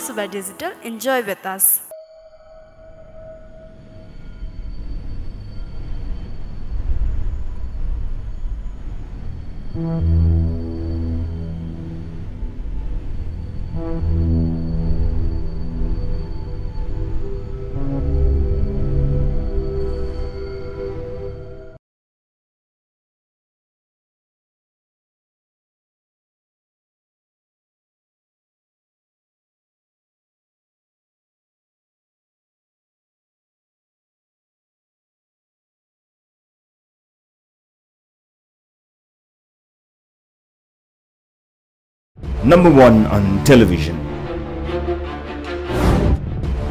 Suba Digital. Enjoy with us. Number 1 on television.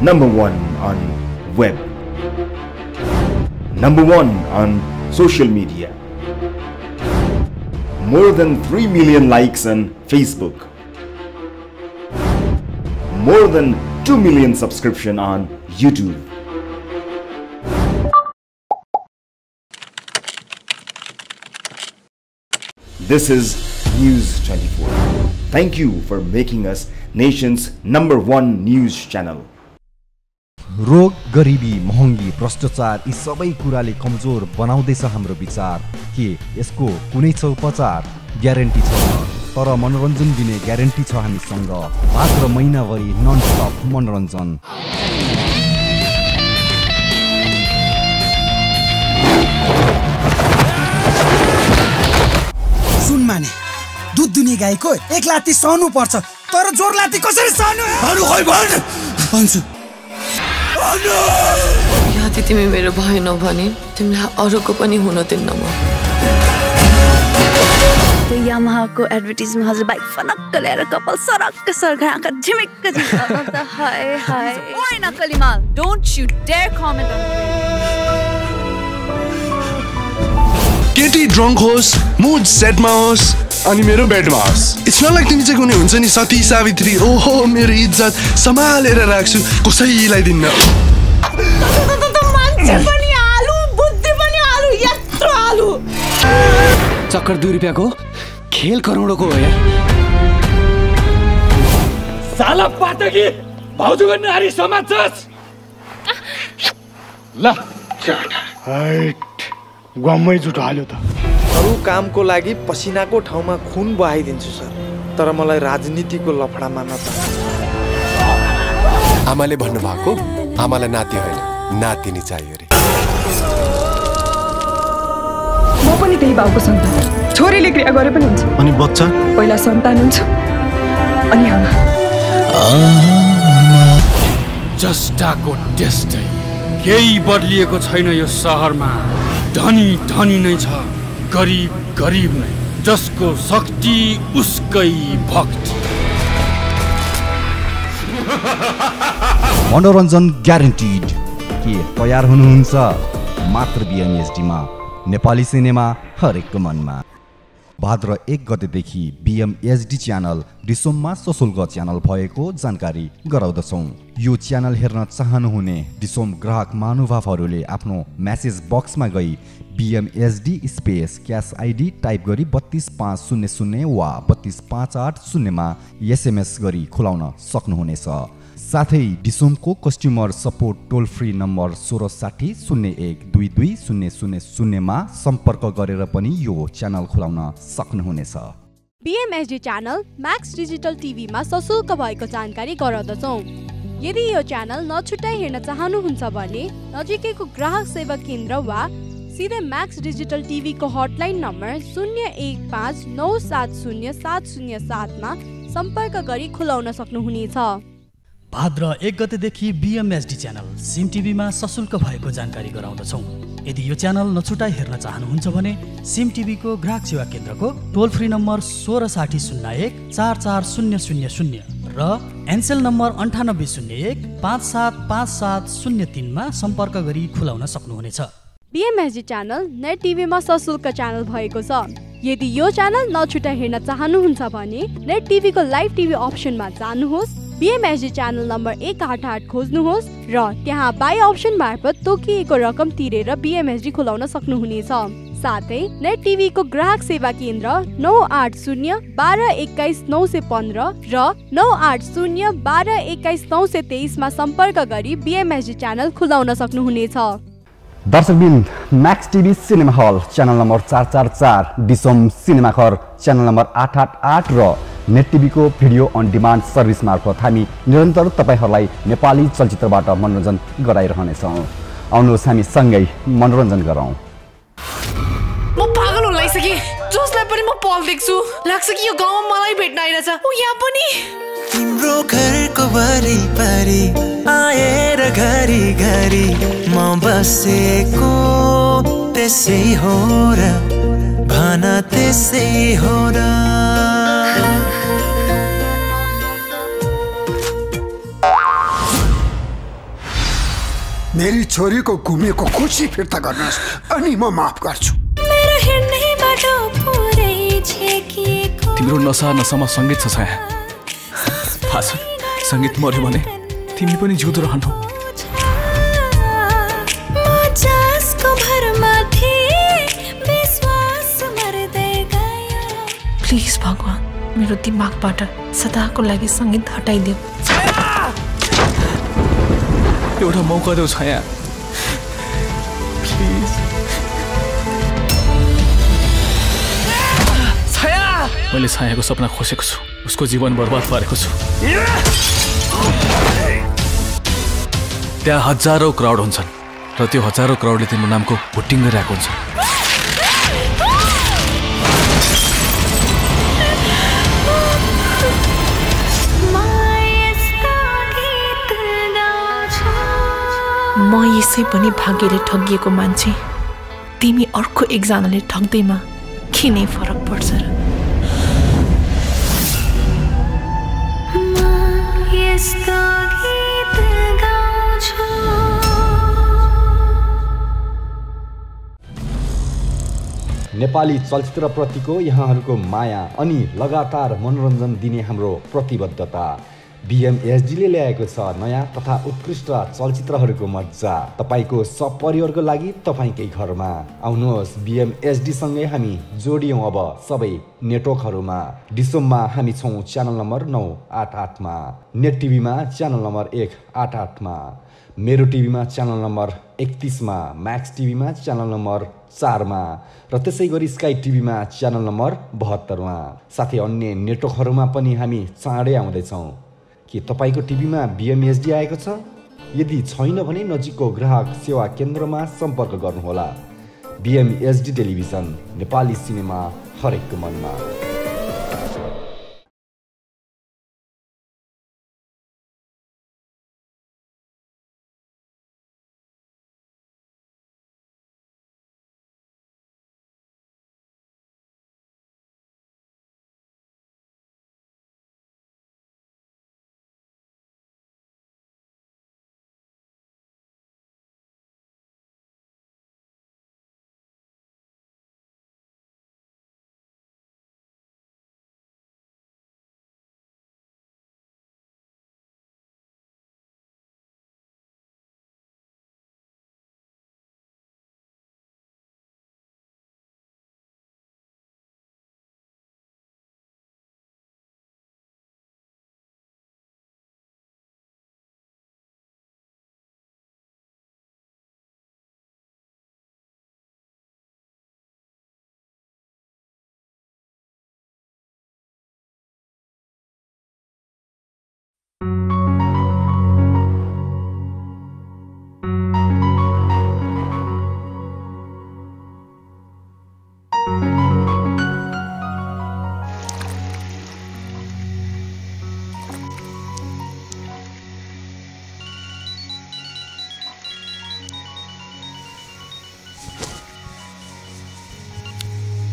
Number 1 on web. Number 1 on social media. More than 3 million likes on Facebook. More than 2 million subscription on YouTube. This is News 24. Thank you for making us nation's #1 news channel. रोग, गरिबी, महँगी, भ्रष्टाचार यी सबै कुराले कमजोर बनाउँदैछ हाम्रो विचार। के यसको कुनै छ उपचार? ग्यारेन्टी छ, तर मनोरञ्जन दिने ग्यारेन्टी छ हामीसँग। भाद्र महिनाभरि नन स्टप मनोरञ्जन। सुन माने, दुध दुने गाईको एक लाती सहनु पर्छ, तर जोर लाती कसरी सहनु? अरु खोइ भन्छु। यदि तिमी मेरो भएन भने तिमीलाई अरूको पनि हुन दिन्न म। त्यो यामाहाको एडभर्टाइजमा हजुर बाइक फनक्क ल्याएर कपाल सरक्क सरक्क आँखा झिमिक्क झिमिक्क हाय हाय। ओए नक्कली माल, don't you dare comment on केटी ड्रङ्क होस्, मुड सेटमा होस् अनि मेरो बेडमा होस्। इट्स नट लाइक तिमी चाहिँ कुनै हुन्छ नि सती सावित्री, ओहो मेरो इज्जत सम्हालेर राख्छु, कसैलाई दिन्न। मान्छे पनि आलु, बुद्धि पनि आलु, यत्रो आलु। चक्कर 2 रुपैयाँको खेल करोडको हो यार। साला पाटकी भाउजूको नारी समाज छस्। ल हाइट गम्मै जुटो हाल्यो त। अरू कामको लागि पसिनाको ठाउँमा खुन बहाइदिन्छु सर, तर मलाई राजनीतिको लफडामा नता। आमाले भन्नुभएको आमालाई नाति होइन नातिनी चाहियो रे। म पनि त्यही भाउको सन्तान। छोरीले क्रिया गरे पनि हुन्छ, अनि बच्चा पहिला सन्तान हुन्छ अनि आमा। जस्टाको त्यस्तै केही बदलिएको छैन यो सहरमा। धनी धनी नै छ, गरिब गरिब नै, जसको शक्ति उसकै भक्ति। मनोरञ्जन ग्यारेन्टिड। के तयार हुनुहुन्छ? मात्र BMSD मा। नेपाली सिनेमा हरेकको मनमा। भाद्र 1 गतेदेखि BMSD च्यानल डिसोममा सशुल्क च्यानल भएको जानकारी गराउँदछौँ। यो च्यानल हेर्न चाहनुहुने डिसोम ग्राहक महानुभावहरूले आफ्नो मेसेज बक्समा गई BMSD space cash ID type गरी 32500 वा 32580 मा SMS गरी खुलाउन सक्नुहुनेछ। साथै डिसोमको कस्टमर सपोर्ट टोल फ्री नम्बर 1660 01 22 000 मा सम्पर्क गरेर पनि यो च्यानल खुलाउन सक्नुहुनेछ। BMSD च्यानल म्याक्स डिजिटल टिभीमा सशुल्क भएको जानकारी गराउँदछौँ। यदि यो च्यानल नछुटाइ हेर्न चाहनुहुन्छ भने नजिकैको ग्राहक सेवा केन्द्र वा सिधै म्याक्स डिजिटल टिभीको हटलाइन नम्बर 0159707707 मा सम्पर्क गरी खुलाउन सक्नुहुनेछ। भाद्र 1 गतेदेखि BMSD च्यानल सिम टिभीमा सशुल्क भएको जानकारी गराउँदछौँ। यदि यो च्यानल नछुटाइ हेर्न चाहनुहुन्छ भने सिम टिभीको ग्राहक सेवा केन्द्रको टोल फ्री नम्बर 1660 01 44000 र एनसेल नम्बर 9801 575703 मा सम्पर्क गरी खुलाउन सक्नुहुनेछ। BMSD च्यानल नेट टिभीमा सशुल्क च्यानल भएको छ। यदि यो च्यानल नछुटाइ हेर्न चाहनुहुन्छ भने नेट टिभीको लाइभ टिभी अप्सनमा जानुहोस्, BMSD च्यानल नम्बर 188 खोज्नुहोस् र त्यहाँ बाई अप्सन मार्फत तोकिएको रकम तिरेर BMSD खुलाउन सक्नुहुनेछ। साथै नेट टिभीको ग्राहक सेवा केन्द्र 9801211915 र 9801211923 मा सम्पर्क गरी BMSD च्यानल खुलाउन सक्नुहुनेछ। दर्शकबिन Max TV cinema hall channel number 444, DishHome cinema घर च्यानल नम्बर 888 र नेट टिभीको भिडियो अन डिमान्ड सर्भिस मार्फत हामी निरन्तर तपाईहरुलाई नेपाली चलचित्रबाट मनोरञ्जन गराइरहनेछौँ। आउनुहोस् हामी सँगै मनोरञ्जन गरौँ। म पागल हुन लागिसके। जसलाई पनि म पल देख्छु लाग्छ कि यो गाउँमा मलाई भेट्न आइरहेछ। उ यहाँ पनि तिम्रो घरको वरिपरि आएर घरी घरी म बसेको त्यसै हो र भन त्यसै हो र। मेरी छोरी को घुमेको खुसी फिर्ता गर्नुहोस् अनि म माफ गर्छु। मेरो हिँड्ने बाटो पुरै छेकिएको। तिम्रो नसा नसामा संगीत छ छाया। थाहा छ संगीत मर्यो भने तिमी पनि जिउँदो रहनु। म जसको भरमा थिए विश्वास मर्दै गयो। प्लिज भगवान मेरो दिमागबाट सदाको लागि संगीत हटाइदेऊ। एउटा मौका देऊ छाया प्लिज। छाया मैले छायाको सपना खोसेको छु, उसको जीवन बर्बाद पारेको छु। त्यहाँ हजारौं क्राउड हुन्छन् र त्यो हजारौं क्राउडले तिम्रो नामको भोटिङ गरिरहेको हुन्छ। म यसै पनि भाग्यले ठगिएको मान्छे। तिमी अर्को एकजनाले ठग्दैमा के नै फरक पर्छ र? नेपाली चलचित्रप्रतिको यहाँहरूको माया अनि लगातार मनोरञ्जन दिने हाम्रो प्रतिबद्धता। BMSD ले ल्याएको छ नयाँ तथा उत्कृष्ट चलचित्रहरूको मज्जा तपाईको सपरिवारको लागि तपाईकै घरमा। आउनुहोस् BMSD सँगै हामी जोडियौं अब सबै नेटवर्कहरूमा। डिसोममा हामी छौं च्यानल नम्बर 988 मा, नेट टिभीमा च्यानल नम्बर 188 मा, मेरो टिभीमा च्यानल नम्बर 31 मा, मैक्स टिभीमा च्यानल नम्बर 4 मा र त्यसै गरी स्काई टिभीमा च्यानल नम्बर 72 मा। साथै अन्य नेटवर्कहरूमा पनि हामी चाँडै आउँदै छौं। के तपाईको टिभीमा BMSD आएको छ? यदि छैन भने नजिकको ग्राहक सेवा केन्द्रमा सम्पर्क गर्नुहोला। BMSD टेलिभिजन, नेपाली सिनेमा हरेकको मनमा।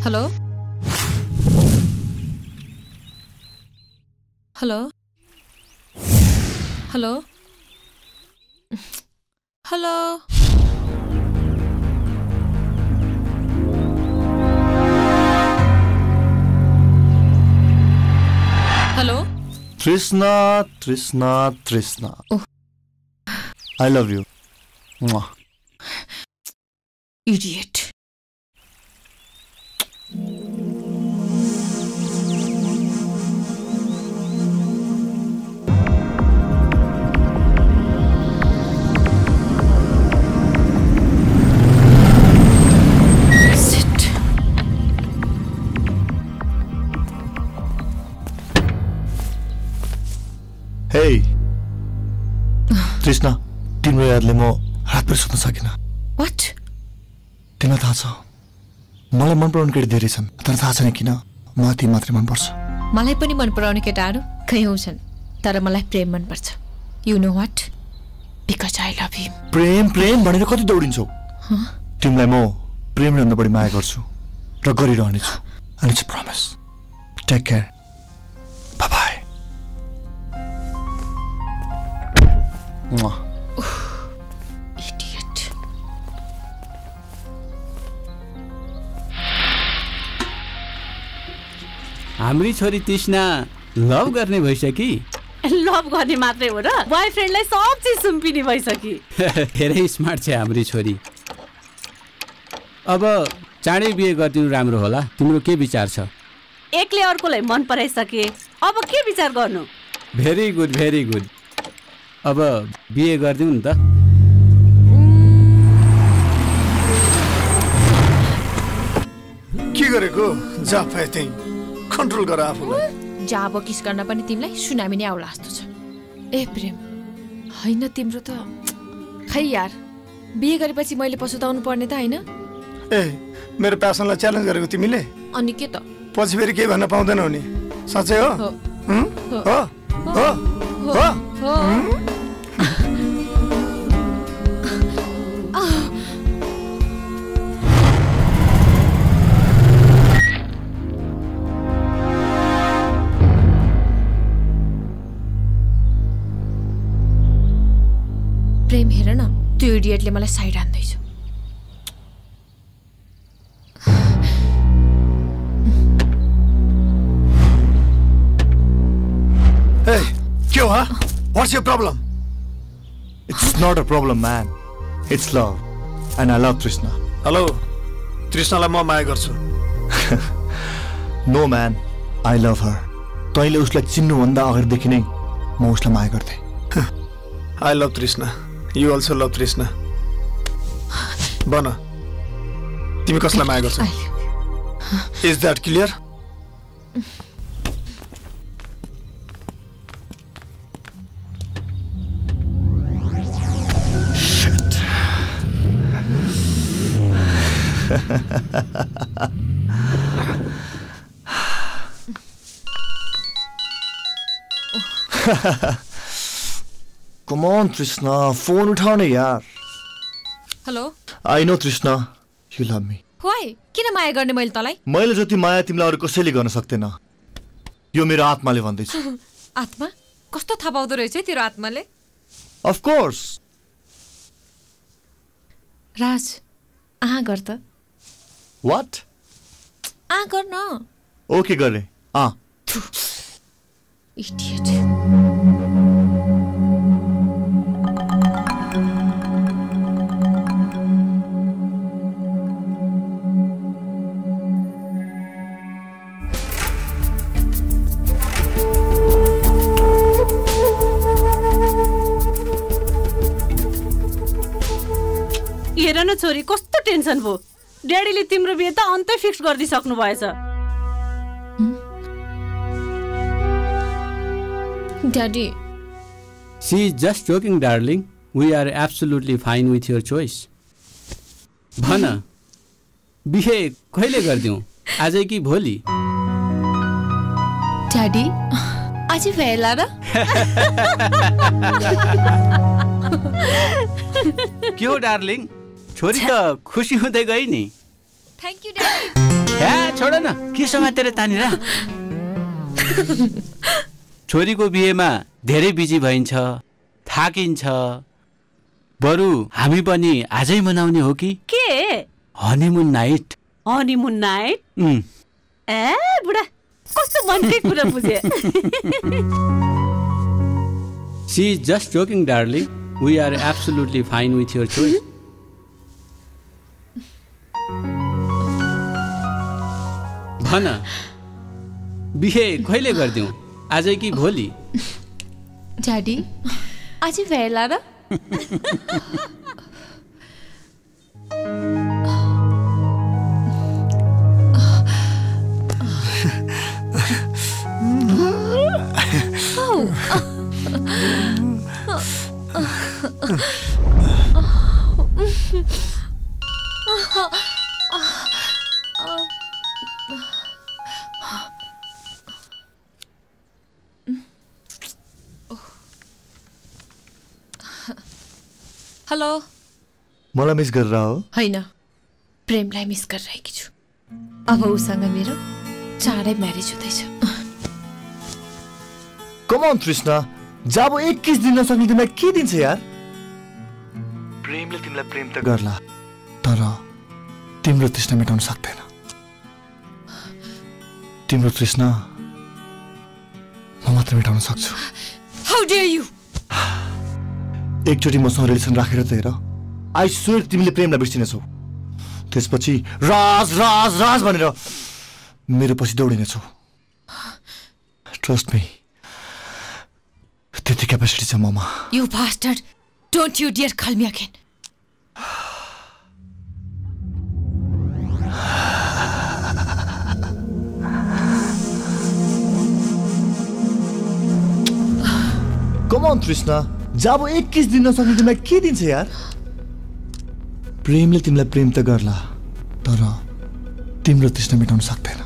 Hello hello hello hello hello तृष्णा तृष्णा तृष्णा I love you. Idiot. Hey, Trishna, तिम्रो यादले म रातभरि सुत्न सकिनँ। What? तिमीलाई थाहा छ मलाई मन पराउने केटी धेरै छन्, तर थाहा छैन किन मलाई ती मात्रै मन पर्छ। मलाई पनि मन पराउने केटाहरू कयौँ छन्, तर मलाई प्रेम मन पर्छ। You know what? Because I love him. प्रेम प्रेम भनेर कति दौडिन्छौ? तिमीलाई म प्रेमले भन्दा बढी माया गर्छु र गरिरहनेछु। And it's a promise. Take care. Bye bye. Idiot. हाम्री छोरी तृष्णा लभ गर्ने भइसकी। लभ गर्ने मात्रै हो र बोयफ्रेन्डलाई सब चिज सुम्पिने भइसकी। धेरै स्मार्ट छ हाम्री छोरी। अब चाँडै बिहे गरिदिनु राम्रो होला। तिम्रो के विचार छ? एकले अर्कोलाई मन पराइसके अब के विचार गर्नु? Very good very good. अब बिहे गरिदिउँ नि त। के गरेको जाफा त्यही कन्ट्रोल गर आफूलाई। जाब किस गर्न पनि तिमीलाई सुनामी नै आउला जस्तो छ। ए प्रेम हैन तिम्रो त खै यार बिहे गरेपछि मैले पछुताउनु पर्ने त हैन? ए मेरो प्यासनलाई च्यालेन्ज गरेको तिमीले? अनि के त? पछि फेरि केही भन्न पाउँदैनौ नि। साँच्चै हो? हो हो हो। प्रेम हेर न त्यो इडियटले मलाई साइड हान्दैछ। Hey, के हो? What's your problem? It's not a problem, man. It's love, and I love Trishna. Hello, Trishnaलाई म माया गर्छु। No man, I love her. तैँले उसलाई चिन्नु भन्दा अगाडिदेखि नै म उसलाई माया गर्थेँ। I love Trishna. You also love Trishna. बना तिमी कसलाई माया गर्छौ? Is that clear? Shit. Come on, Trishna. Phone उठाऊ न यार। Hello. I know Trishna, you love me. Why? किन माया गर्ने मैले तलाई? मैले जति माया तिमीलाई अरु कसैले गर्न सक्दैन। यो मेरो आत्माले भन्दैछ। आत्मा? कस्तो थाहा पाउँदो रहेछ तेरो आत्माले? Of course. राज, आहा गर त। What? आ गर न। ओके गरे। आ। Idiot. हेर न छोरी कस्तो टेन्सन भयो। ड्याडीले तिम्रो बिहे त अन्तै फिक्स गरिदिसक्नु भएछ। Daddy. She is just joking, darling. We are absolutely fine with your choice. भन बिहे कहिले गर्दियौ? आजै कि भोलि? Daddy, आज भेला र? के हो डार्लिङ? छोरी त खुसी हुँदै गई नि। Thank you, Daddy. हे छोड न, के समातेर तानेर? छोरीको बिहेमा धेरै बिजी भइन्छ, थाकिन्छ। बरु हामी पनि आजै मनाउने हो कि? के? Honeymoon night. Honeymoon night? ए बुढा कस्तो मनकै कुरा बुझे। She is just joking, darling. We are absolutely fine with your choice. भन बिहे कहिले गरिदिउँ आजै कि भोलि ड्याडी आज भेला र हेलो मलाई मिस गरेर हो हैन प्रेमलाई मिस गरिरहेकी छु अब उसँग मेरो चाँडै म्यारेज हुँदैछ कम अन तृष्णा जब 21 दिन नसक्ने तिमीलाई के दिन्छ यार प्रेमले तिमीलाई प्रेम त गर्ला तर तिम्रो तृष्णा मेटाउन सक्दैन तिम्रो तृष्णा म मात्र मेटाउन सक्छु हाउ डेयर यु एकचोटि मसँग रिलेसन राखेर त हेर आई स्वेयर तिमीले प्रेमलाई बिर्सिनेछौ त्यसपछि राज राज राज भनेर मेरो पछि दौडिनेछौ ट्रस्ट मी त्यति क्यापेसिटी छ ममा you bastard don't you dare call me again come on Trishna जब 21 दिन नसक्ने तिमीलाई के दिन्छ यार प्रेमले तिमीलाई प्रेम त गर्ला तर तिम्रो तृष्णा मेटाउन सक्दैन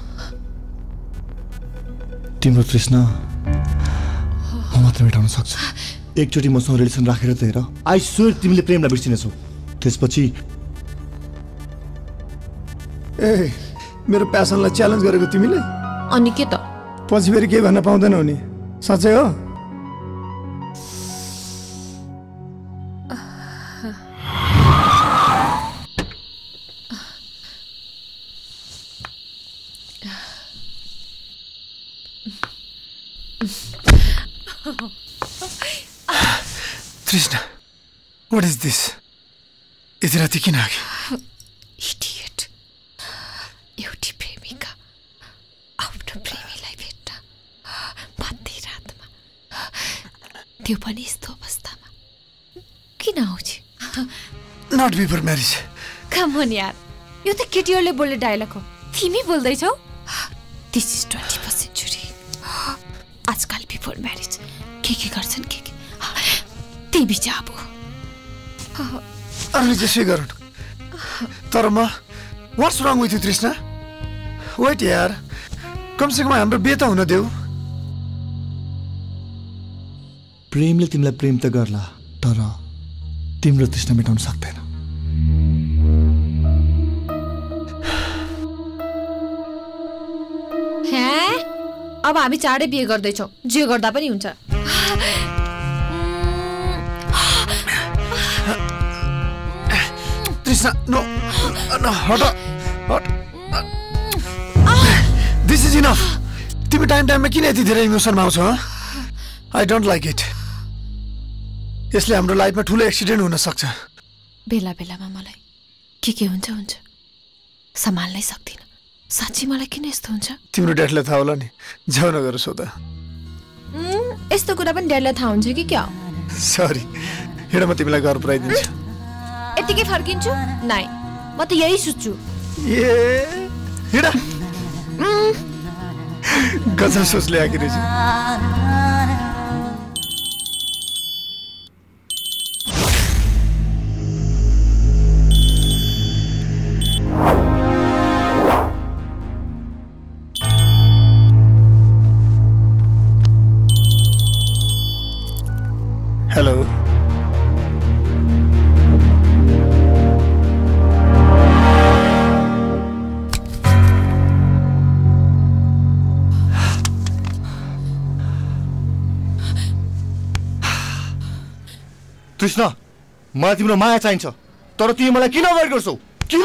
तिम्रो तृष्णा म मात्र मेटाउन सक्छु एकचोटि मसँग रिलेसन राखेर त हेर आई स्वेयर तिमीले प्रेमलाई बिर्सिनेछौ त्यसपछि ए मेरो प्यासनलाई च्यालेन्ज गरेको तिमीले अनि के त पछि फेरि के भन्न पाउँदैनौ नि साँच्चै हो Trishna, what is this? यति राति किन आगे? Idiot. एउटी प्रेमिका आफ्नो प्रेमीलाई भेट्न मध्यरातमा त्यो पनि यस्तो अवस्थामा किन आउँछ? Not before marriage. Come on यार, यो त केटीहरूले बोल्ने डायलग हो. तिमी बोल्दैछौ? This is 21st century. आजकल बिफोर म्यारेज के गर्छन् के तिमी चाहिँ अब अरे जसै गरौँ तर म व्हाट्स रङ विथ यु तृष्णा वेट यार कमसेकम हाम्रो बिहे त हुन देऊ प्रेमले तिमीलाई प्रेम त गर्ला तर तिम्रो तृष्णा मेटाउन सक्दैन अब हामी चाँडै बिहे गर्दैछौँ जे गर्दा पनि हुन्छ Trishna, no, hot. This is enough. तिमी टाइममा किन यति धेरै इमोसनमा आउँछौ? I don't like it. यसले हाम्रो लाइफमा ठुलो एक्सिडेन्ट हुन सक्छ. बेला बेलामा मलाई के हुन्छ सम्हाल्नै सक्दिन. साच्चै मलाई किन यस्तो हुन्छ? तिम्रो ड्याडीलाई थाहा होला नि. जाऊ नगर सोधा. यस्तो कुरा पनि ड्याडीलाई थाहा हुन्छ कि क्या? सरी. हिँड म तिमीलाई घर पुर्याइदिन्छु. यतिकै फर्किन्छु? नाइ. म त यही सोच्छु. हिँड. गजब सोच ल्याएकी रहेछ. हेलो तृष्णा मलाई तिम्रो माया चाहिन्छ तर तिमी मलाई किन अभोइड गर्छौ किन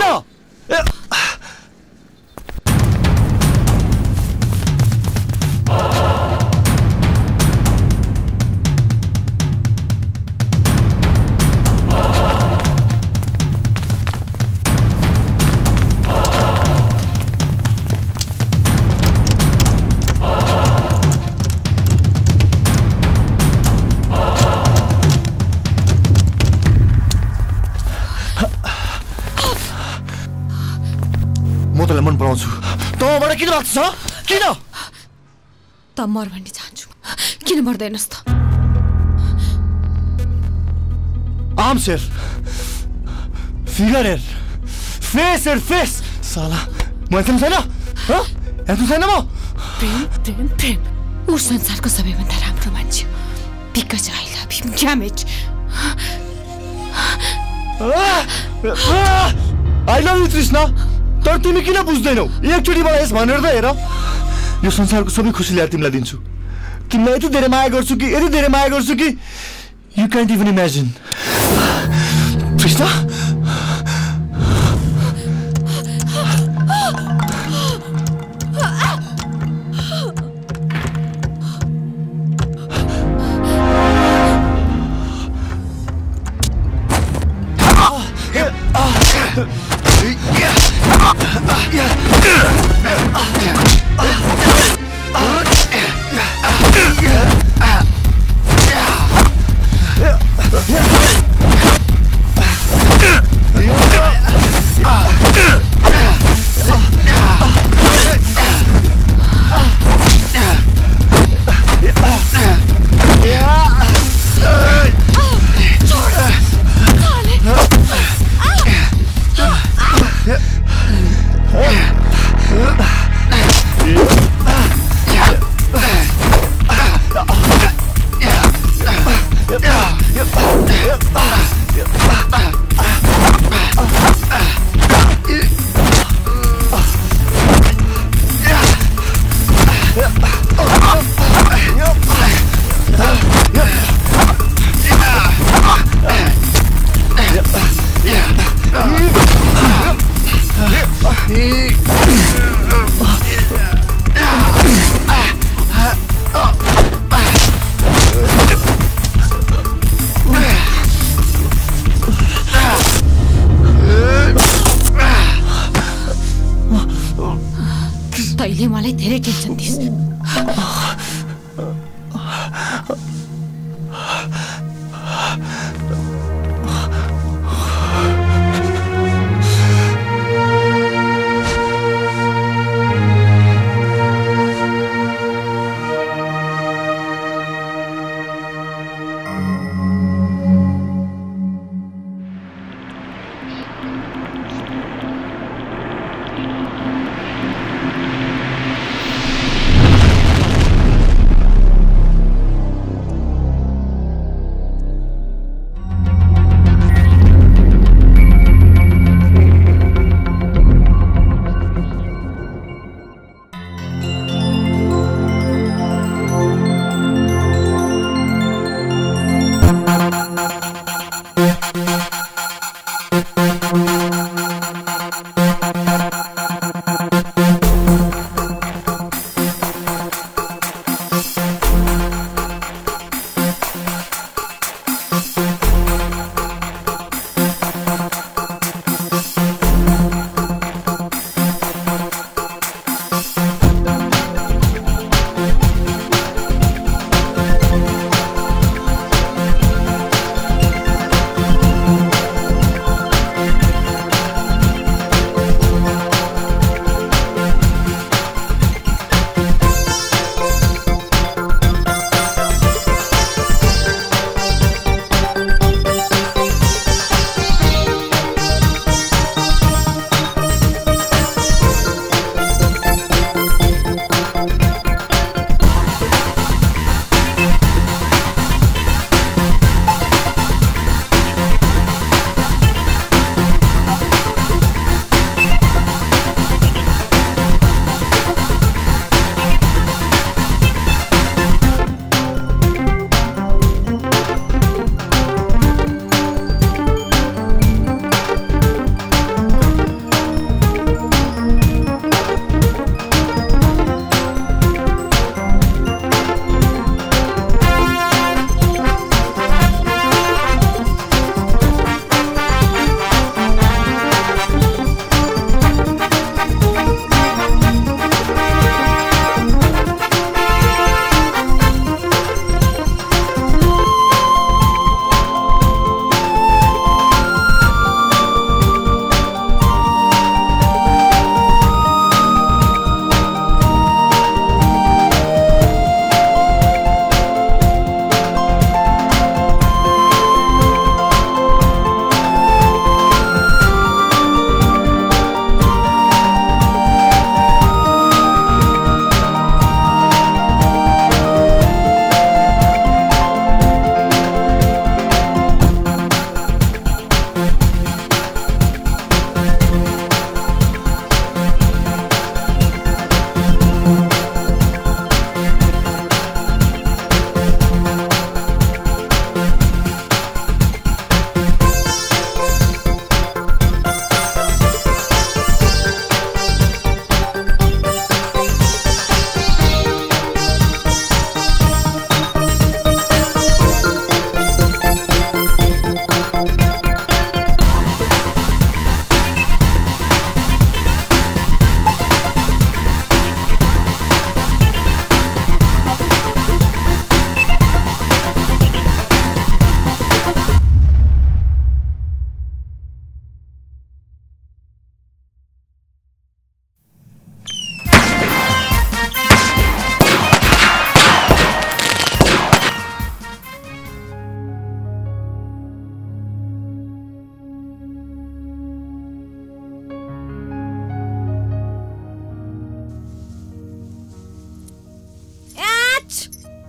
पढाउँछु तँबाट किन लाग्छ किन त मर भन्ने चाहन्छु किन मर्दैनस् त आर्म्स हेर फिगर हेर फेस हेर फेस साला म हेर्नु छैन हेर्नु छैन म प्रेम प्रेम प्रेम ऊ संसारको सबैभन्दा राम्रो मान्छे because I love him damn it I love you Trishna तर तिमी किन बुझ्दैनौ एकचोटिबाट यस भनेर त हेर यो संसारको सबै खुसी ल्याएर तिमीलाई दिन्छु तिमीलाई यति धेरै माया गर्छु कि यु क्यान्ट इभन इमेजिन तृष्णा तैले मलाई धेरै टेन्सन दिइस्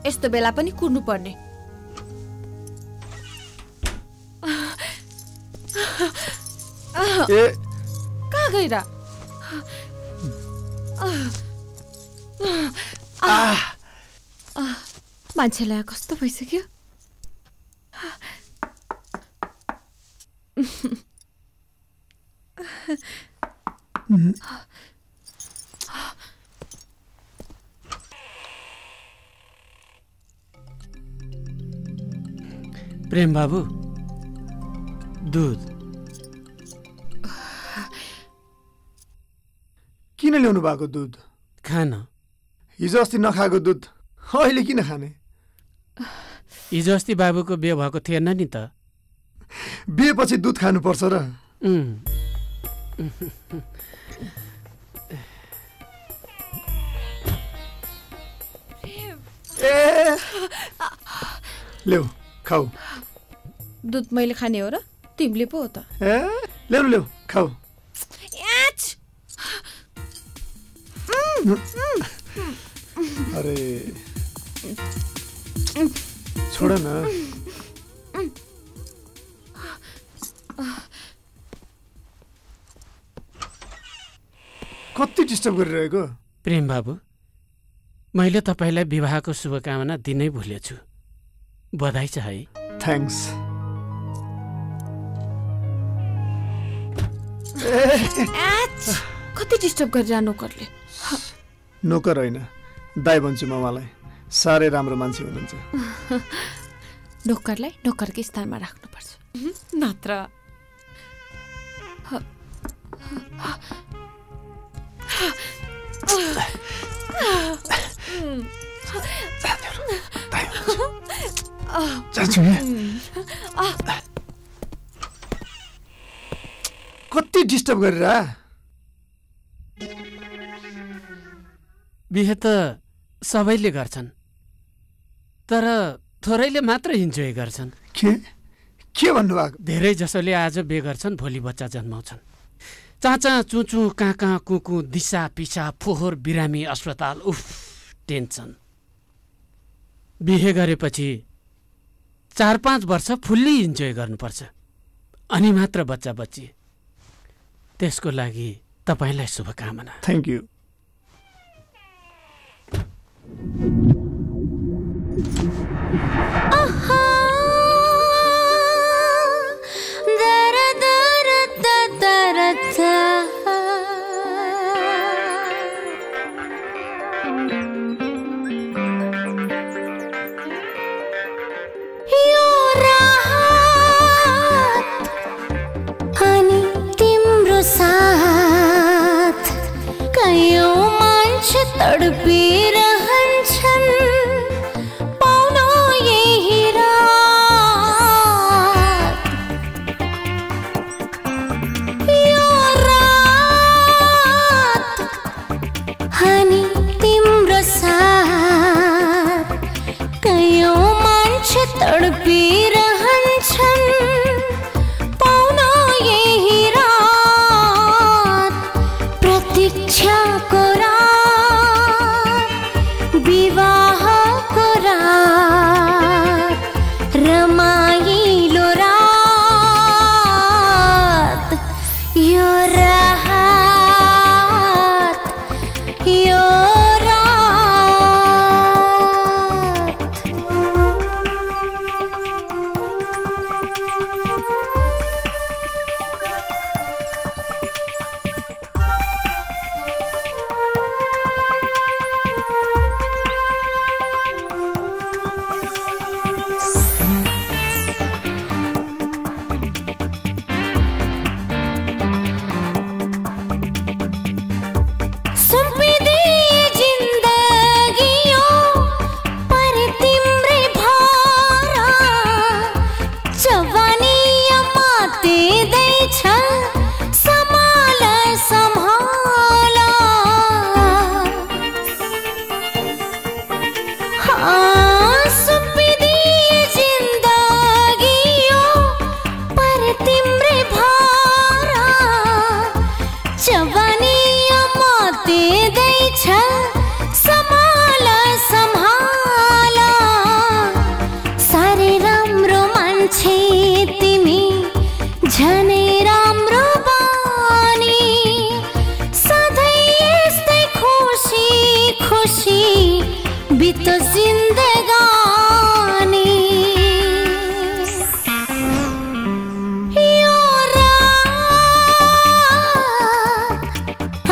यस्तो बेला पनि कुर्नु पर्ने। कहाँ गइरा? मान्छेलाई कस्तो भइसक्यो। प्रेम बाबु, दूध। किन ल्याउनु भएको दूध? खान। हिजो अस्ति नखाएको दूध अहिले किन खाने? हिजो अस्ति बाबुको बिहे भएको थिएन नि त। बिहेपछि दूध खानुपर्छ र? ल्याउ खाऊ। दूध मैले खाने हो र तिमीले पो हो त? ल्याउ ल्याउ खाऊ। अरे छोड न। कति डिस्टर्ब गरिरहेको? प्रेम बाबु, मैले तपाईँलाई विवाहको शुभकामना दिनै भुलेछु। बधाई छ है। थ्याङ्क्स। कति डिस्टर्ब गरिरह नोकरले। नोकर होइन, दाइ भन्छु म उहाँलाई। साह्रै राम्रो मान्छे हुनुहुन्छ। नोकरलाई नोकरकै स्थानमा राख्नुपर्छ, नत्र कति डिस्टर्ब गरिरह। बिहे त सबैले गर्छन्, तर थोरैले मात्र इन्जोय गर्छन्। के भन्नुभएको? धेरै जसोले आज बिहे गर्छन्, भोलि बच्चा जन्माउँछन्। चाचा चुचु काका कुकु, दिशा पिसा, फोहोर बिरामी, अस्पताल, उफ टेन्सन। बिहे गरेपछि 4-5 वर्ष फुल्ली इन्जोय गर्नुपर्छ, अनि मात्र बच्चा बच्ची। त्यसको लागि तपाईँलाई शुभकामना। Thank you. तड़पी रहन्छन् जिन्दगानी यो रात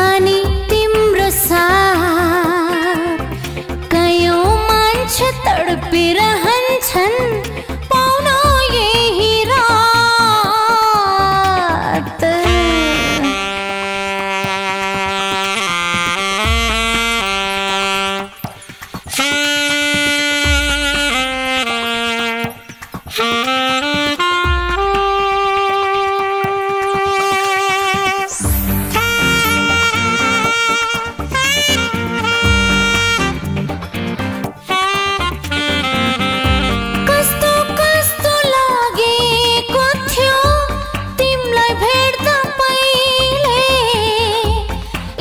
अनि तिम्रो साथ कयौं मान्छे तडपिरहन्छन् पाउन यही रात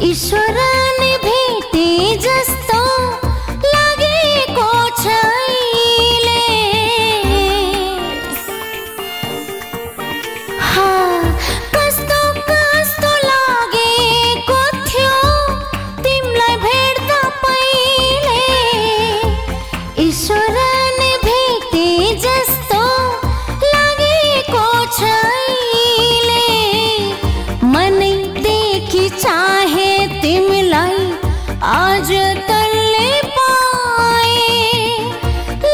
ईश्वरले भेटे जस्तो लागेको छैले कस्तो कस्तो लागेको थियो तिमीलाई भेट्दा पहिले ईश्वरले भेटे जस्तो लागेको छैले मनैदेखि चाहे तिमीलाई आज तल्ले पाए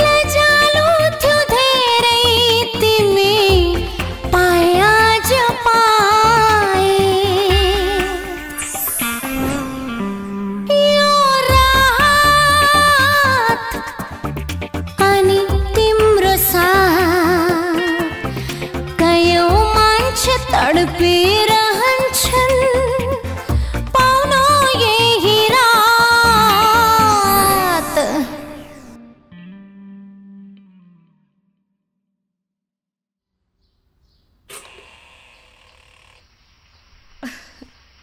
लजालु थियो धेरै तिमी पाए आज पाए यो रात अनि तिम्रो साथ कयौं मान्छे तडपिरहन्छन् पाउन यही रात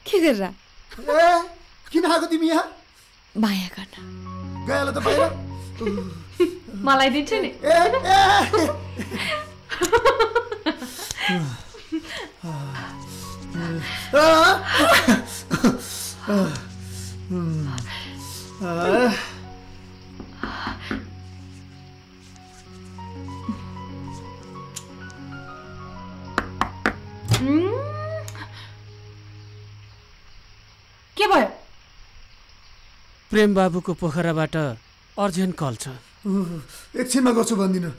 के गरेर किन आएको तिमी यहाँ माया गर्न गएला त बाहिर मलाई दिन्छ नि के भयो प्रेम बाबुको पोखराबाट अर्जेन्ट कल छ एकछिनमा गर्छु भन्दिनँ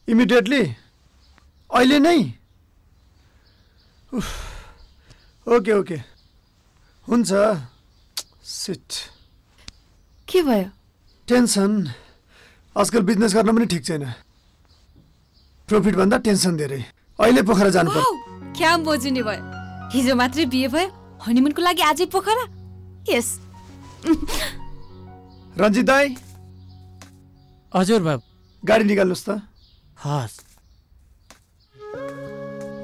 इमिडिएटली अहिले नै ओके ओके हुन्छ सिट के भयो टेन्सन आजकल बिजनेस गर्न पनि ठिक छैन प्रॉफिट भन्दा टेन्सन धेरै अहिले पोखरा जानु पर्छ क्या बोझिने भयो हिजो मात्रै बिहे भयो हनीमुनको लागि आजै पोखरा यस रञ्जित दाई हजुर बाबु गाडी निकाल्नुस् त हस्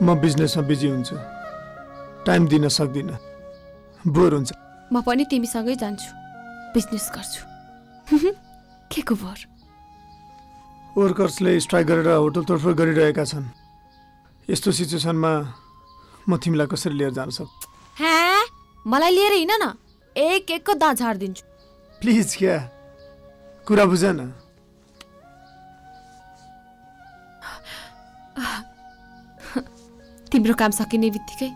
म बिजनेसमा बिजी हुन्छु टाइम दिन सक्दिनँ बोर हुन्छ म पनि तिमीसँगै जान्छु बिजनेस गर्छु के को बोर वर्कर्सले स्ट्राइक गरेर होटल तोडफोड गरिरहेका छन् यस्तो सिचुएसनमा म तिमीलाई कसरी लिएर जान सक्छु मलाई लिएर हिँड न एक एकको दाँत झार्दिन्छु प्लिज क्या कुरा बुझ न तिम्रो काम सकिने बित्तिकै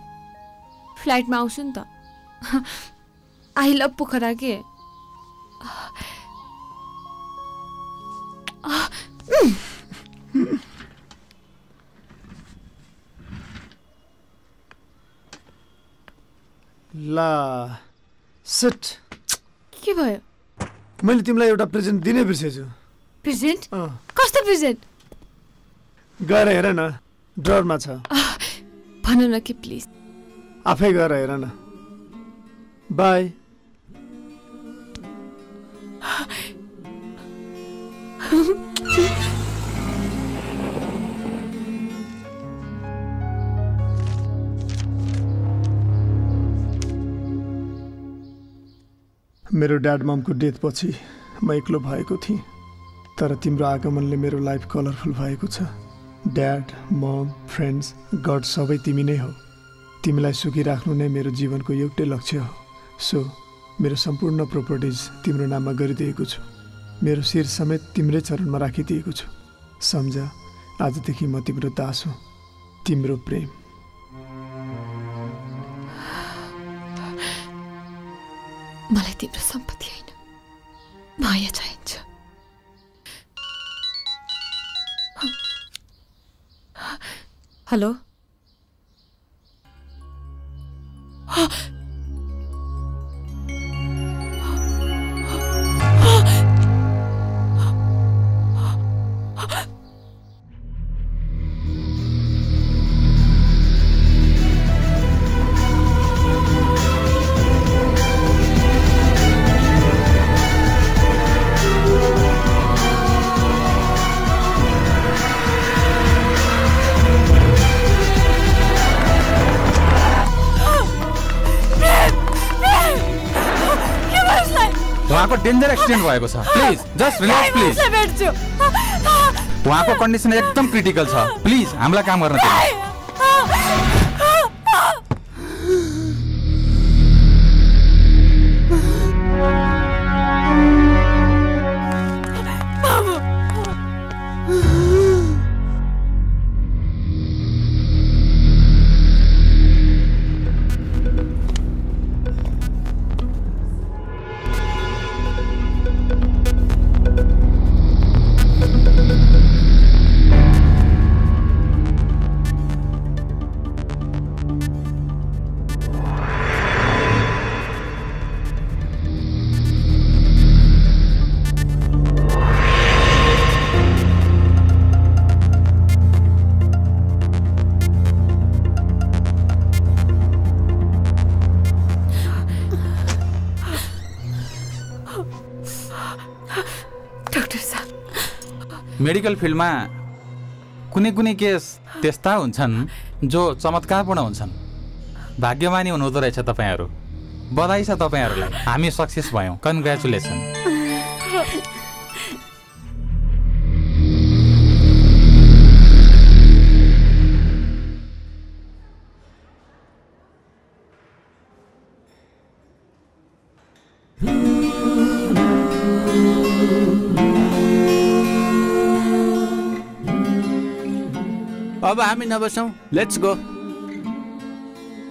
फ्लाइटमा आउँछु नि त आई लभ पोखरा के ला सिट के भयो मैले तिमीलाई एउटा प्रेजेन्ट दिनै बिर्सेछु प्रेजेन्ट कस्तो प्रेजेन्ट गएर हेर न ड्ररमा छ भन न के प्लिज आफै गएर हेर न बाई मेरो ड्याड ममको डेथ पछि म एक्लो भएको थिएँ तर तिम्रो आगमनले मेरो लाइफ कलरफुल भएको छ ड्याड मम फ्रेन्ड्स गड सबै तिमी नै हो तिमीलाई सुखी राख्नु नै मेरो जीवनको एउटै लक्ष्य हो। सो मेरो सम्पूर्ण प्रोपर्टिज तिम्रो नाममा गरिदिएको छु। मेरो शिर समेत तिम्रै चरणमा राखिदिएको छु। सम्झ, आजदेखि म तिम्रो दास हुँ। तिम्रो प्रेम। मलाई तिम्रो सम्पत्ति होइन, माया चाहिन्छ। हेलो, उहाँको डेन्जर एक्सिडेन्ट भएको छ। Please just relax please. उहाँको कन्डिसन एकदम क्रिटिकल छ। प्लिज हामीलाई काम गर्न दिनु। मेडिकल फिल्डमा कुनै कुनै केस त्यस्ता हुन्छन् जो चमत्कारपूर्ण हुन्छन्। भाग्यमानी हुनुहुँदो रहेछ तपाईहरू। बधाई छ तपाईहरूलाई। हामी सक्सेस भयौँ। कन्ग्रेचुलेसन। अब हामी नबसौँ, लेट्स गो।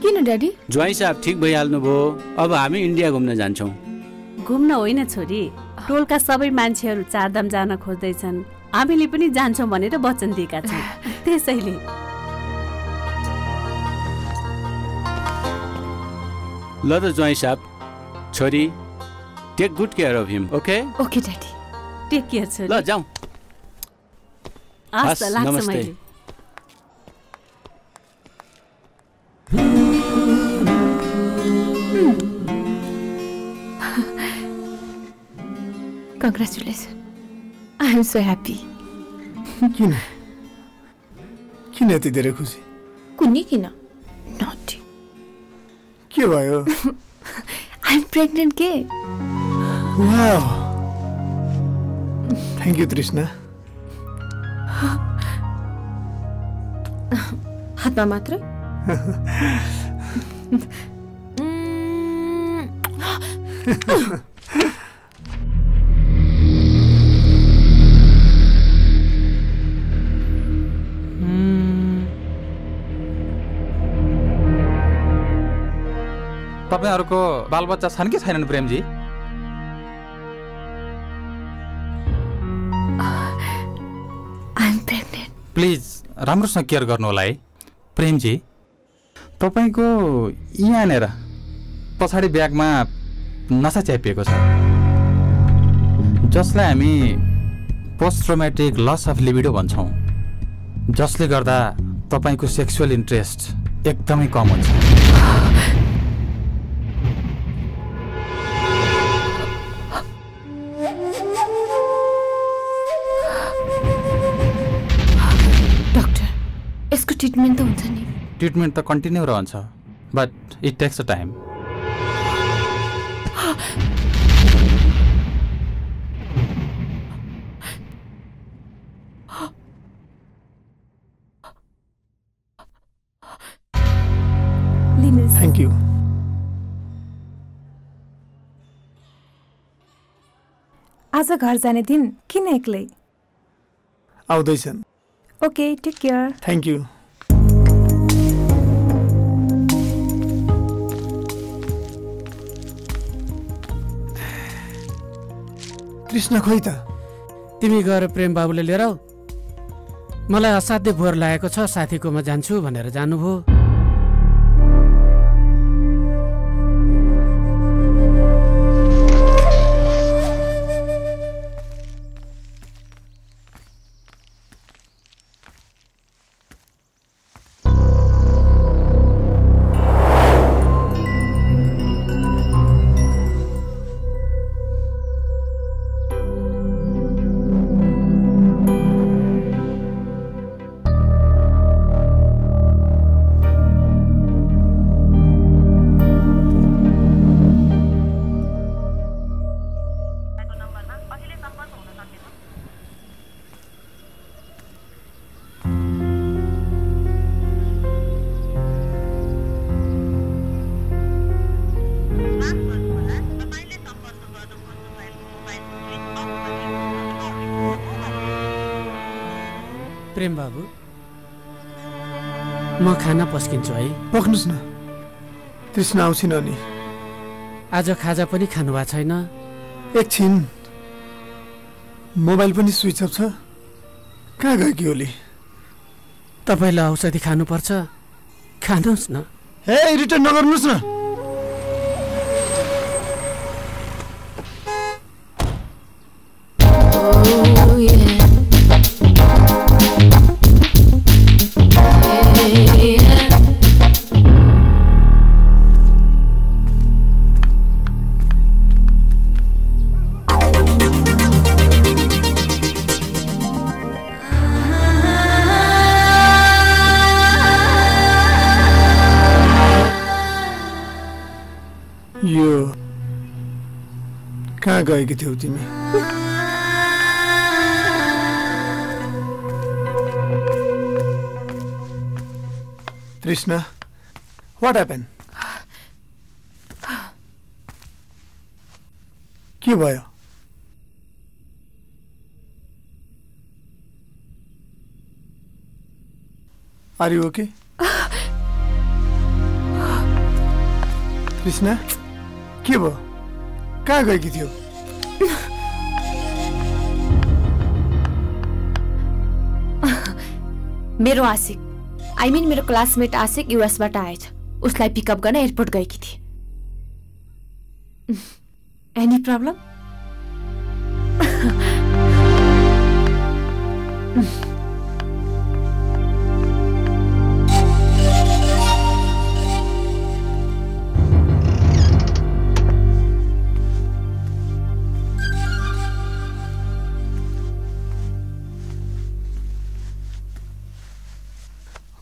किन ड्याडी? ज्वाइँ साहब ठिक भइहाल्नु भयो। अब हामी इन्डिया घुम्न जान्छौँ। घुम्न होइन छोरी, टोलका सबै मान्छेहरू चारधाम जान खोज्दैछन्। हामीले पनि जान्छौँ भनेर वचन दिएका छौँ। त्यसैले ल त ज्वाइँ साहब, छोरी take good care of him. Okay okay daddy, take care छोरी। ल जाउँ। हस्, लाग्छ मैले। Congratulations. I am so happy. किन यति धेरै खुसी? कुन्नी किन? Naughty. के भयो? I am pregnant के? Wow. Thank you तृष्णा। हातमा मात्र? तपाईहरुको बालबच्चा छन् कि छैनन् प्रेमजी? I'm pregnant. प्लिज राम्रोसँग केयर गर्नु होला है प्रेमजी। तपाईको यहाँनेर पछाडि ब्यागमा नसा च्यापिएको छ, जसलाई हामी post traumatic loss of libido भन्छौँ, जसले गर्दा तपाईको सेक्सुअल इन्ट्रेस्ट एकदमै कम हुन्छ। डाक्टर, यसको ट्रिटमेन्ट त हुन्छ नि? ट्रिटमेन्ट त कन्टिन्यू रहन्छ, but it takes a time. आज घर जाने दिन किन एक्लै? आउँदैछन्। Okay, take care. Thank you. Krishna खोइ त? तिमी गएर प्रेम बाबुले लिएर आऊ। मलाई असाध्य बोर लागेको छ, साथीकोमा जान्छु भनेर जानुभयो। प्रेम बाबु, म खाना पस्किन्छु है। पक्नुस् न, कृष्ण आउँछिन नि। आज खाजा पनि खानु भएको छैन। एकछिन, मोबाइल पनि स्विच अफ छ। कहाँ गयो कि ओली? तपाईँलाई औषधि खानुपर्छ, खानुहोस् न। हे, रिटर्न नगर्नुहोस् न। कहाँ गएकी थियौ तिमी? Krishna, what happen? के भयो? Are you okay? कृष्ण, के भयो? कहाँ गएकी थियौ? मेरो आशिक, आई मिन मेरो क्लासमेट आशिक युएसबाट आएछ। उसलाई पिकअप गर्न एयरपोर्ट गएकी थिए। Any problem?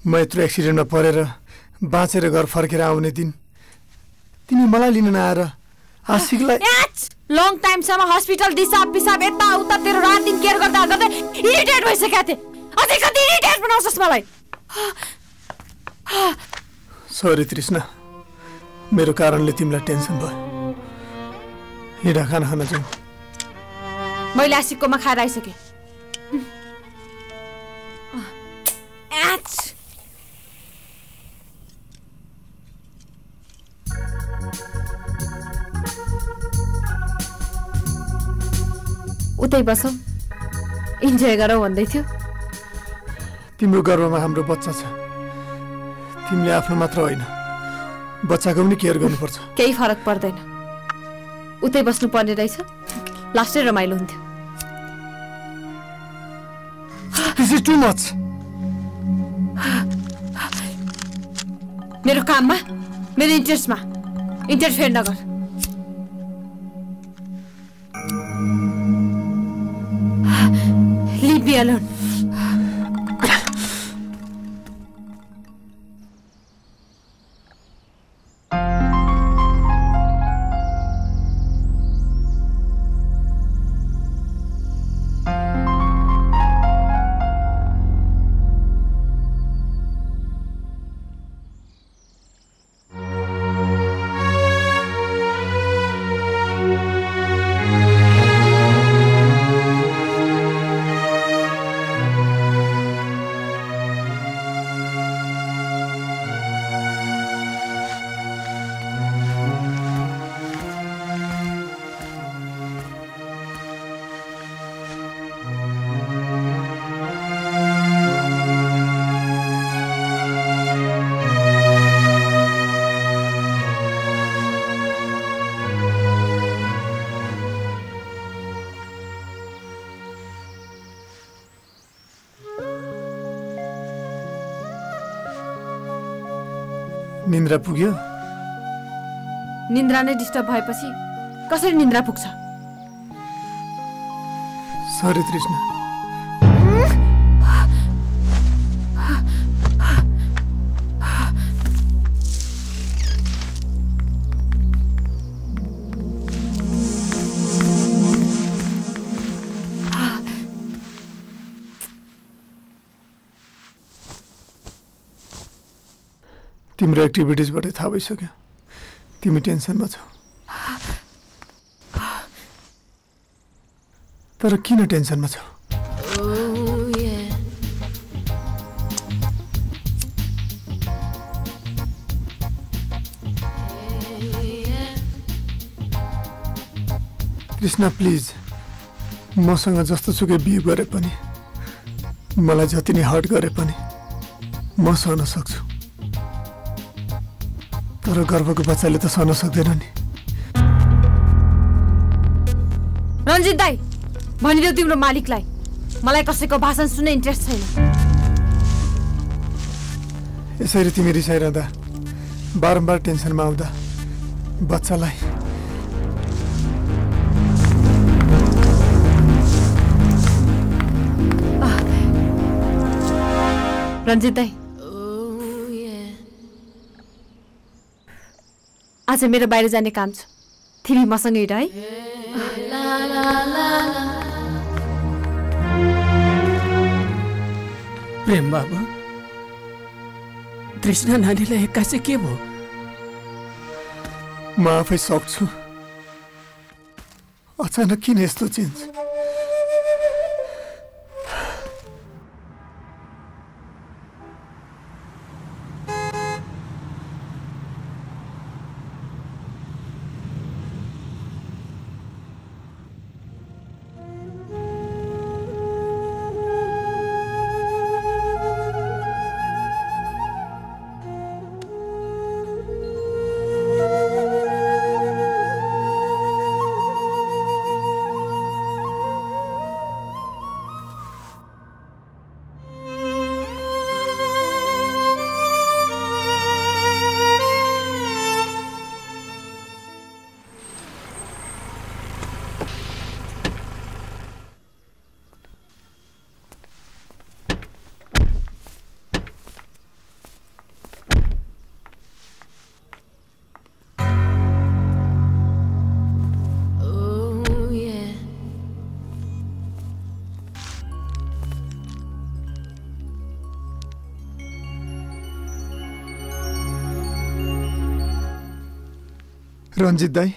म यत्रो एक्सिडेन्टमा परेर बाँचेर घर फर्केर आउने दिन तिमी मलाई लिन नआएर आशिकलाई लङ टाइमसम्म हस्पिटल दिशा पिसाब यता उता तेरो रात दिन केयर गर्दा गर्दै इरिटेट भइसकेको थिएँ। अझै कति इरिटेट बनाउँछस् मलाई? सरी तृष्णा, मेरो कारणले तिमीलाई टेन्सन भयो। हिँडा खाना खान जाउँ। मैले आशिककोमा खाएर आइसकेँ। उतै बसौ, इन्जोय गरौ भन्दै थियो। तिम्रो गर्भमा हाम्रो बच्चा छ। तिमीले आफ्नो मात्र होइन, बच्चाको पनि केयर गर्नुपर्छ। केही फरक पर्दैन, उतै बस्नु पर्ने रहेछ। लास्टै रमाइलो हुन्थ्यो। This is too much. मेरो काममा, मेरो इन्ट्रेस्टमा इन्टरफेयर नगर। Leave me alone. निन्द्रा पुग्यो? निन्द्रा नै डिस्टर्ब भएपछि कसरी निन्द्रा पुग्छ? सरी तृष्णा। तिम्रो एक्टिभिटिजबाट थाहा भइसक्यो तिमी टेन्सनमा छौ। तर किन टेन्सनमा छौ? कृष्णा प्लिज, मसँग जस्तो सुकै बिहेभ गरे पनि, मलाई जति नै हर्ट गरे पनि म सहन सक्छु। तर गर्भको बच्चाले त सहन सक्दैन नि। रञ्जित दाई, भनिदेऊ तिम्रो मालिकलाई मलाई कसैको भाषण सुन्ने इन्ट्रेस्ट छैन। यसरी तिमी रिसाइरहँदा, बारम्बार टेन्सनमा आउँदा बच्चालाई रञ्जित दाई, आज मेरो बाहिर जाने काम छ, तिमी मसँग हिँड है। प्रेम बाबु, तृष्णा नानीलाई एक्कासी के भयो? म आफै सक्छु। अचानक किन यस्तो चेन्ज? रञ्जित दाई,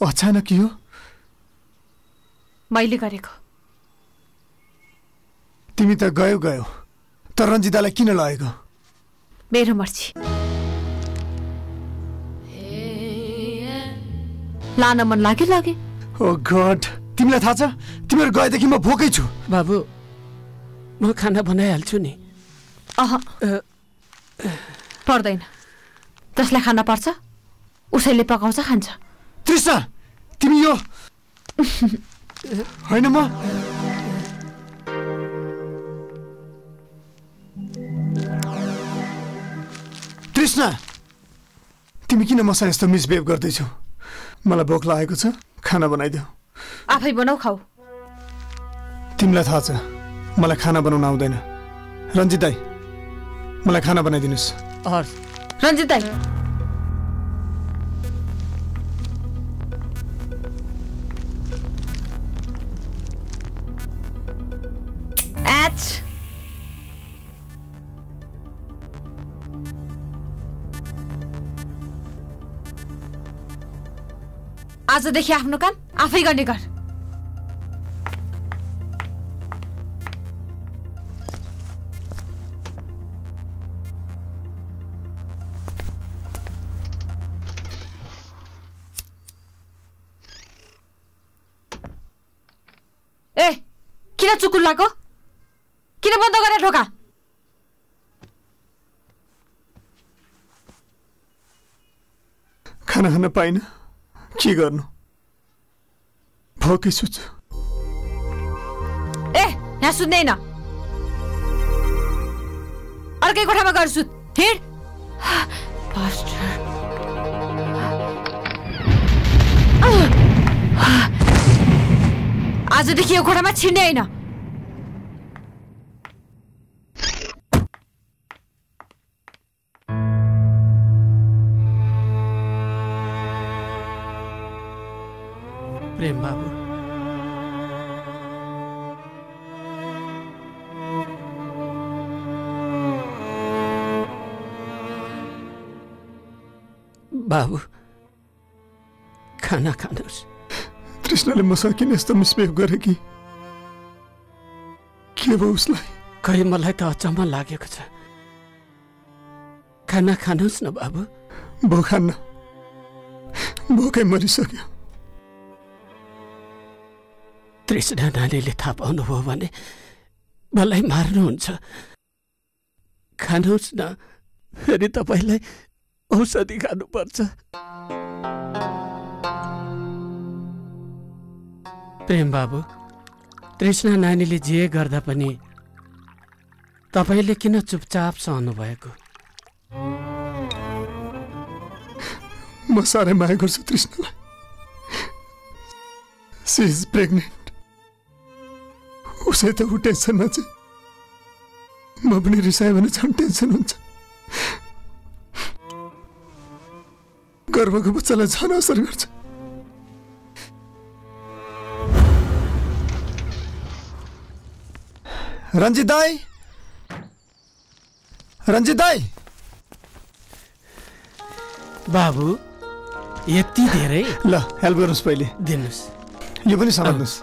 अचानक यो? मैले गरेको। तिमी त गयो गयो, तर रञ्जित दाईलाई किन लगेको? मेरो मर्जी। लान मन लाग्यो लागे। ओ गॉड, तिमीलाई थाहा छ तिमीहरू गएदेखि म भोकै छु। बाबु, म खाना बनाइहाल्छु नि। पर्दैन, जसलाई खाना पर्छ उसैले पकाउँछ खान्छ। तृष्णा, तिमी यो होइन म तृष्णा, तिमी किन मसँग यस्तो मिसबिहेभ गर्दैछौ? मलाई भोक लागेको छ, खाना बनाइदेऊ। आफै बनाऊ खाऊ। तिमीलाई थाहा छ मलाई खाना बनाउन आउँदैन। रञ्जित दाई, मलाई खाना बनाइदिनुहोस्। रञ्जित दाई, आजदेखि आफ्नो काम आफै गर्ने गर। ए, किन चुकुल लाग्यो? किन बन्द गरे ढोका? खाना खान पाइन, के गर्नु? भोकै छु। ए, यहाँ सुत्दैन, अर्कै कोठामा गएर सुत। हिँड। आजदेखि यो घोडामा छिर्ने होइन। प्रेम बाबु, बाबु खाना खानुहोस्। कृष्णले मसँग किन यस्तो मिसबिहेभ गरे कि के भयो उसलाई? खै मलाई त अचम्म लागेको छ। खाना खानुहोस् न बाबु। भो खान्न, भोकै मरिसक्यो। तृष्णा नानीले थाहा पाउनुभयो भने मलाई मार्नुहुन्छ। खानुहोस् न, फेरि तपाईँलाई औषधि खानुपर्छ। प्रेम बाबु, तृष्णा नानीले जे गर्दा पनि तपाईँले किन चुपचाप सहनु भएको? म साह्रै माया गर्छु तृष्णालाई। C is pregnant. उसै त ऊ टेन्सनमा चाहिँ म पनि रिसाएँ भने झन् टेन्सन हुन्छ। गर्भको बच्चालाई झन् असर गर्छ। रञ्जित दाई, रञ्जित दाई। बाबु यति धेरै? ल हेल्प गर्नुहोस्, पहिले दिनुहोस्। यो पनि समात्नुहोस्।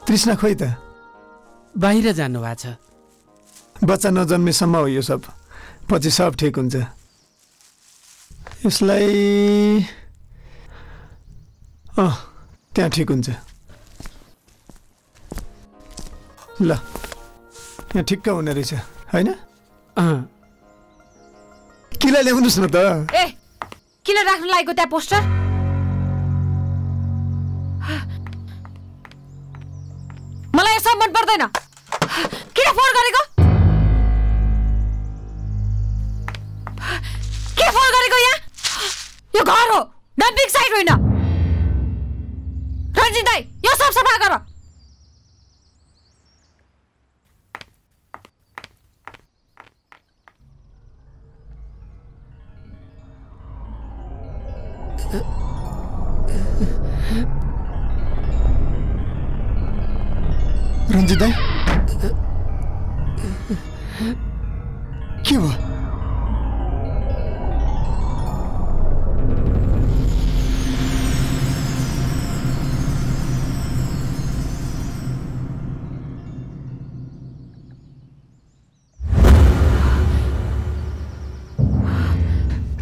तृष्णा खोइ त? बाहिर जानुभएको छ। बच्चा नजन्मेसम्म हो यो सब, पछि सब ठिक हुन्छ। यसलाई त्यहाँ ठिक हुन्छ। ल यहाँ ठिक्क हुने रहेछ होइन? किन ल्याउनुहोस् न त। ए किन राख्नु लागेको त्यहाँ पोस्टर? मलाई यो सब मन पर्दैन। किन फोन गरेको? के फोन गरेको यहाँ? यो घर हो, डम्पिङ साइट होइन। रञ्जित दाई, यो सब सफा गर। रञ्जित दाई, के भयो?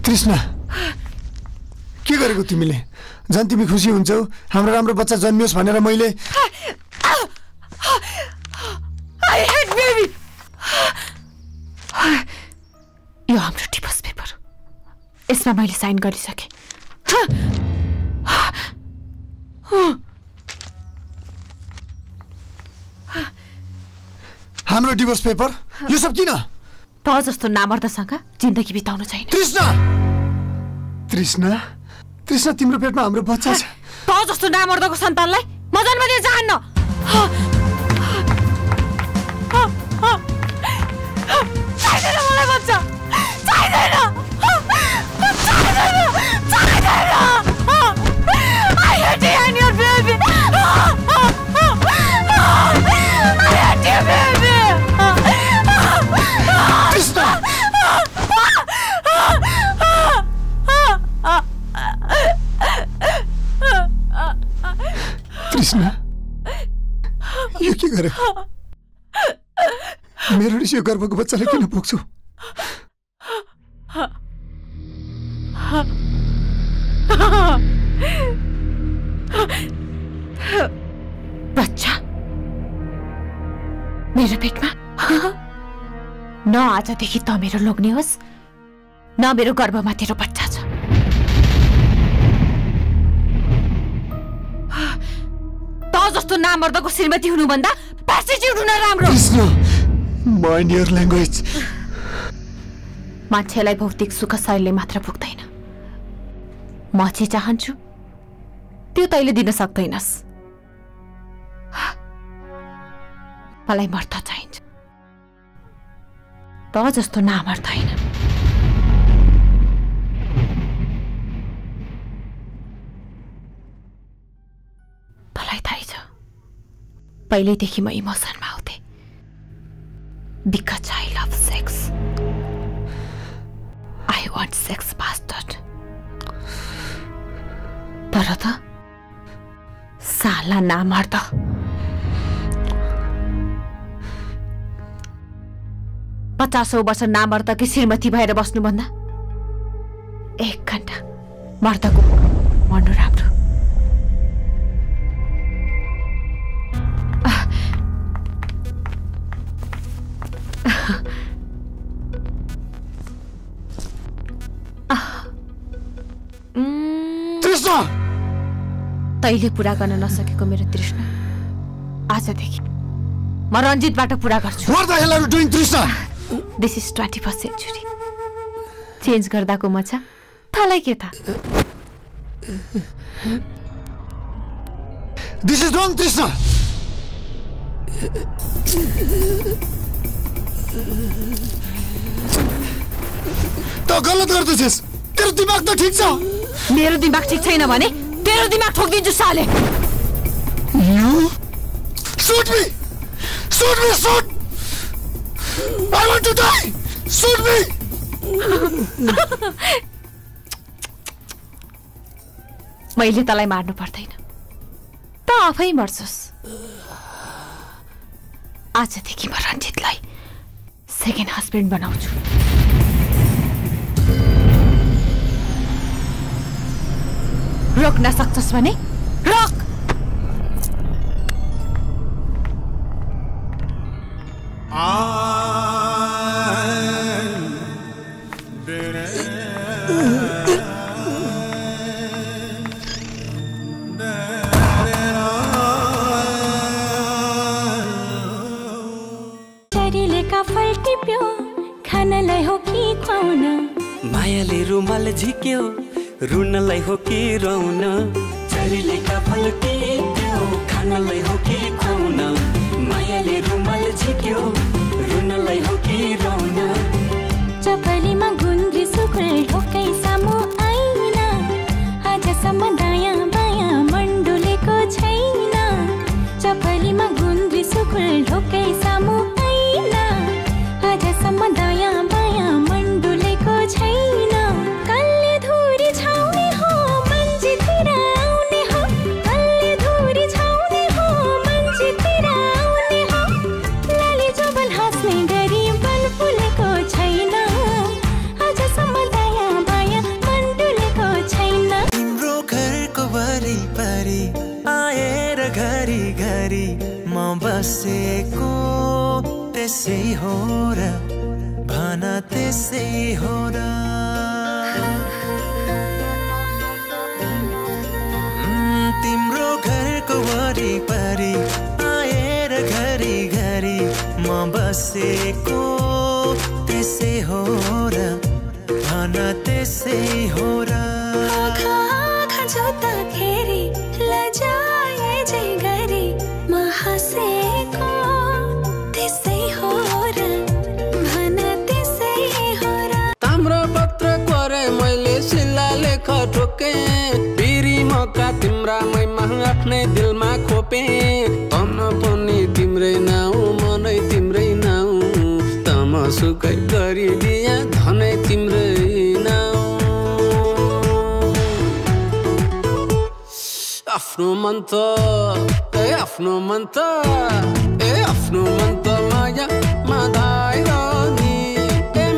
तृष्णा, के गरेको तिमीले? झन् तिमी खुसी हुन्छौ हाम्रो राम्रो बच्चा जन्मियोस् भनेर मैले। I hate baby. यो हाम्रो डिभोर्स पेपर, यसमा मैले साइन गरिसकेँ। हाम्रो डिभोर्स पेपर? यो सब किन? त जस्तो नामर्दसँग जिन्दगी बिताउनु छैन। तृष्णा, तृष्णा, तृष्णा, तिम्रो पेटमा हाम्रो बच्चा छ। त जस्तो नामर्दको सन्तानलाई म जन्म दिन चाहन्न। चाहिँदैन मलाई बच्चा, चाहिँदैन, चाहिँदैन, चाहिँदैन। I hate you and your baby. I hate you, baby. Krishna. Krishna, यो के गरे? मेरो रिस यो गर्भको बच्चालाई किन बोक्छु? बच्चा मेरो पेटमा? न आजदेखि त मेरो लोग्ने होस्, न मेरो गर्भमा तेरो बच्चा छ। त जस्तो जस्तो नामर्दको श्रीमती हुनुभन्दा प्रोस्टिट्युट हुन राम्रो। Mind your language. मान्छेलाई भौतिक सुख शरीरले मात्र पुग्दैन। म जे चाहन्छु त्यो तैले दिन सक्दैनस्। मलाई मर्द चाहिन्छ, त जस्तो नामर्द होइन। तँलाई थाहै छ, पहिल्यैदेखि म इमोसनमा आउँथे because I love sex. I want sex bastard. तर त साला नामर्द। पचासौं वर्ष नामर्दकी श्रीमती भएर बस्नुभन्दा 1 घण्टा मर्दको मर्नु राम्रो। तैले पूरा गर्न नसकेको मेरो तृष्णा आजदेखि म रञ्जितबाट पूरा गर्छु। What the hell are you doing, Trishna? This is 21st century. Change गर्दाको मजा तँलाई के थाहा? This is wrong, Trishna. त गलत गर्दैछस्। तेरो दिमाग त ठीक छ। मेरो दिमाग ठीक छैन भने तेरो दिमाग ठोकिदिन्छु साले। You shoot me. Shoot me, shoot. I want to die. Shoot me. मैले तँलाई मार्नु पर्दैन, त आफै मर्छस्। आजदेखि म रञ्जितलाई सेकेन्ड हस्बेन्ड बनाउँछु। रोक्न सक्छस् भने रोक। चरीलेका फल टिप्यो खानलाई हो कि खुवाउन, मायाले रुमाल झिक्यो रुनलाई हो कि रौन, चरीलेका फल टिप्यो खानलाई हो कि खुवाउन, मायाले रुमाल झिक्यो रुनलाई हो कि रौन। चपलीमा गुन्द्री सुकुल ढोकै सामु आइन, आजसम्म दायाँ बायाँ मण्डुलेको छैन। चपलीमा गुन्द्री सुकुल ढोकै सामु आइन, आजसम्म दायाँ बायाँ मण्डुलेको छैन। कल्ले धुरी छाउने हो मन्जितिर आउने हो, कल्ले धुरी छाउने हो मन्जितिर आउने हो। लाली जोबन हाँस्ने गरी बन फुलेको छैन, आजसम्म दायाँ बायाँ मण्डुलेको छैन। तिम्रो घरको वरिपरि आएर घरि घरि म बसेको त्यसै हो र भन त्यसै हो र। तिम्रो घरको वरिपरि आएर घरि घरि म बसेको त्यसै हो र भन त्यसै हो र। आँखा जोत्दाखेरि लजाए जे गरी म हाँसेको त्यसै हो र भन त्यसै हो र। ताम्रो पत्र करे मैले शिला लेख ठोके, बिरी मका तिम्रा मैमा आफ्नै दिलमा खोपे। तन पनि तिम्रै नाउ मनै तिम्रै नाउ, तमसुकै गरिदिया धनै तिम्रै नाउ। आफ्नो मन त आफ्नो मन त आफ्नो मन त माया माधाइरहने,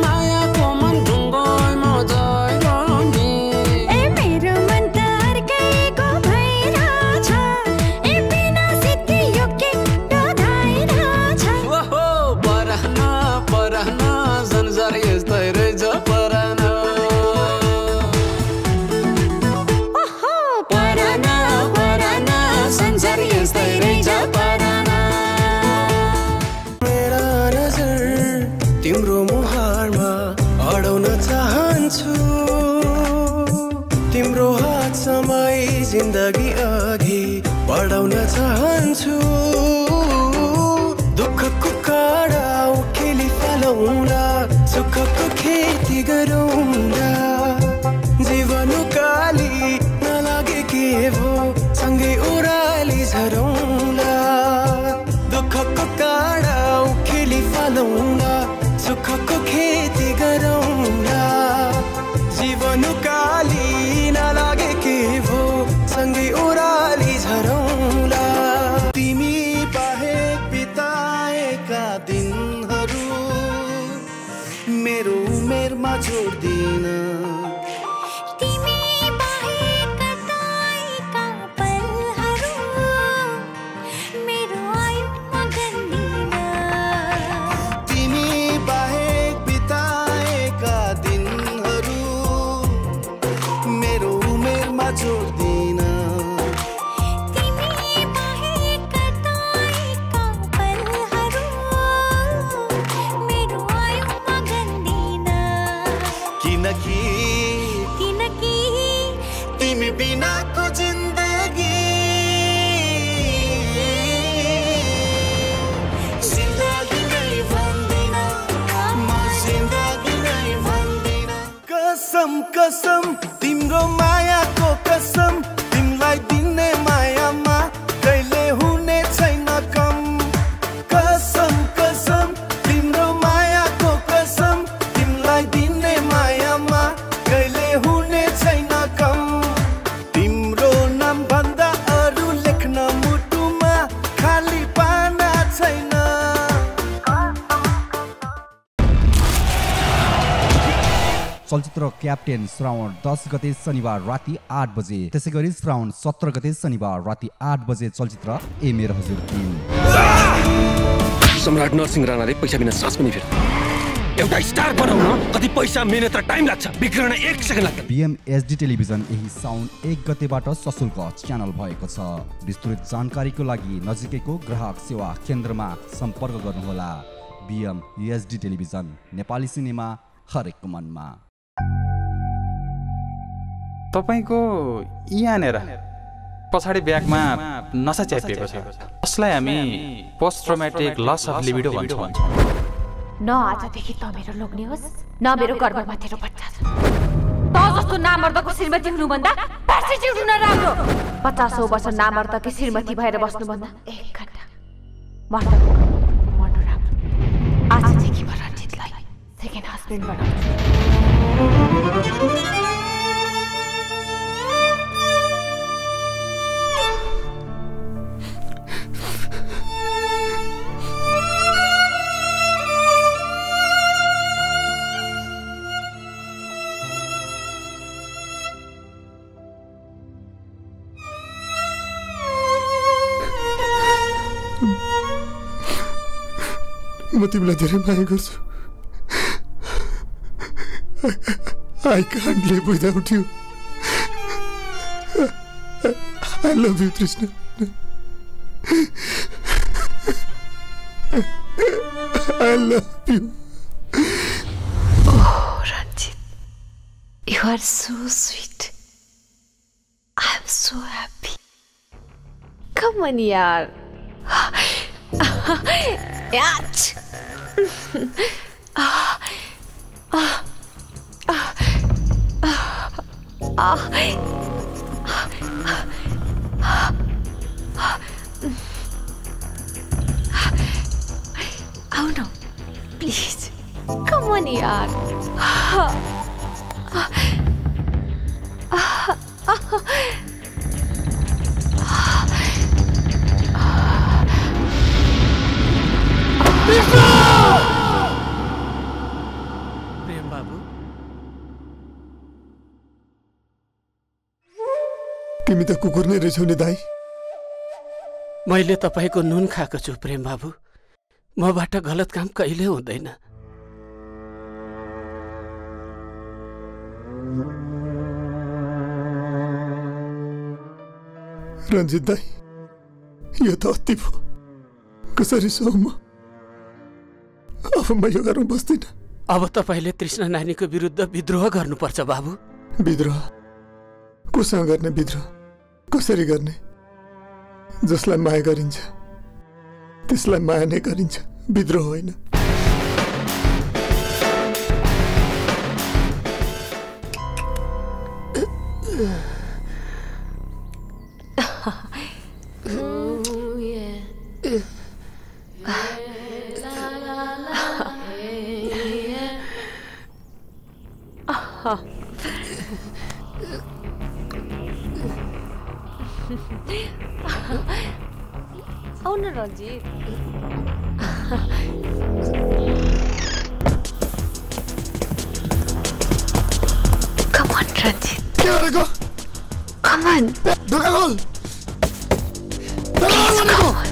मायाको मन ढुङ्गोमा जाइरहने। मेरो मन त अर्कैको भइरहेछ, बिना सिद्धि यो के डोधाइरहेछ। ओहो परहन परहन संसार यस्तै रहेछ परहन। ओहो परहन परहन संसार यस्तै रहेछ बनाउला सुखको खेती गरौँला जीवन काली नलागे के भो सँगै ओराली झरौँला तिमी बाहेक बिताएका दिनहरू मेरो उमेरमा जोड्दिन कसम तिम्रो मायाको कसम तिमीलाई दिने मायामा कहिले हुने छैन कम कसम कसम तिम्रो मायाको कसम तिमीलाई दिने मायामा कहिले हुने छैन कम तिम्रो नाम भन्दा अरू लेख्न मुटुमा खाली पाना छैन चलचित्र क्याप्टेन श्रावण 10 गते शनिबार राति 8 बजे त्यसैगरी श्रावण 17 गते शनिबार राति 8 बजे चलचित्र ए मेरो हजुर टिम सम्राट नरसिंह राणाले पैसा बिना सास पनि फेर्छ एउटा स्टार बनाउन कति पैसा मेहनत र टाइम लाग्छ बिग्रन 1 सेकेन्ड लाग्छ BMSD टेलिभिजन यही साउन 1 गतेबाट सशुल्क च्यानल भएको छ विस्तृत जानकारीको लागि नजिकैको ग्राहक सेवा केन्द्रमा सम्पर्क गर्नुहोला BMSD टेलिभिजन नेपाली सिनेमा हरेकको मनमा तपाईको यहाँनेर पछाडि ब्यागमा नसा च्यापिएको छ यसलाई हामी post traumatic loss of libido भन्छौँ न आजदेखि त मेरो लोग्ने होस् न मेरो गर्भमा तेरो बच्चा छ त जस्तो नामर्दको श्रीमती हुनुभन्दा पार्सिटी हुन राम्रो 50 वर्ष नामर्दकी श्रीमती भएर बस्नुभन्दा 1 घण्टा मर्दको मर्नु राम्रो आजदेखि म रञ्जितलाई सेकेन्ड हस्बेन्ड बनाउँछु म तिमीलाई धेरै माया गर्छु I can't live without you. I love you, Trishna. I love you. Oh, Ranjit, you are so sweet. I am so happy. Come on, yaar. Yach. Oh no, please. Come on, yaar. प्रेम बाबु तिमी त कुकुर नै रहेछौ नि दाइ मैले तपाईको नुन खाएको छु प्रेम बाबु मबाट गलत काम कहिले हुँदैन रञ्जित दाइ यो त अति भयो कसरी सहम अब म यो गर्न बस्दिन अब तपाईले तृष्णा नानीको विरुद्ध विद्रोह गर्नुपर्छ बाबु विद्रोह कोसँग गर्ने विद्रोह कसरी गर्ने जसलाई माया गरिन्छ त्यसलाई माया नै गरिन्छ विद्रोह होइन आउनु रञ्जित। Come on, Ranjit. के गरेको? Come on. ढोका खोल। Please, come on.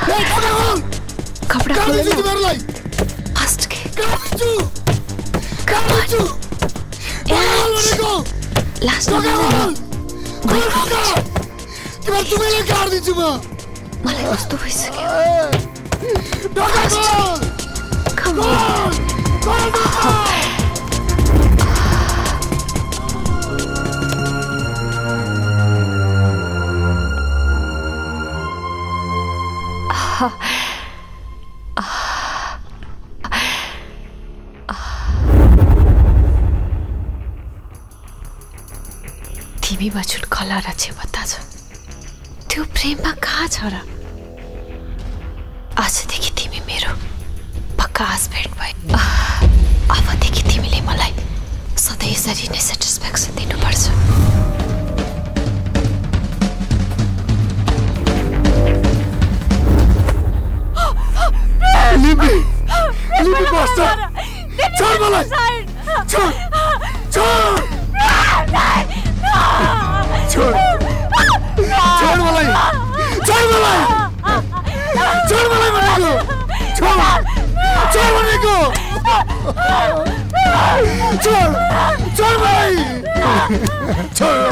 ढोका खोल। कपडा खोल न। तिमीहरुलाई फर्स्ट के। काट्छु। Come on. लास्ट तिमीलाई काट्दिन्छु म। मलाई कस्तो भइसक्यो। ढोका खोल। Come on. तिमीमा जुन कला र क्षमता छ त्यो प्रेममा कहाँ छ र? आजदेखि तिमी मेरो पक्का हस्बेन्ड भयो। अबदेखि तिमीले मलाई सधैँ यसरी नै सेटिस्फ्याक्सन दिनुपर्छ। लिपी बस्तर छोड मलाई छोड छोड छोड छोड मलाई छोड मलाई छोड मलाई भनेको छोड छोड भनेको छोड छोड मलाई छोड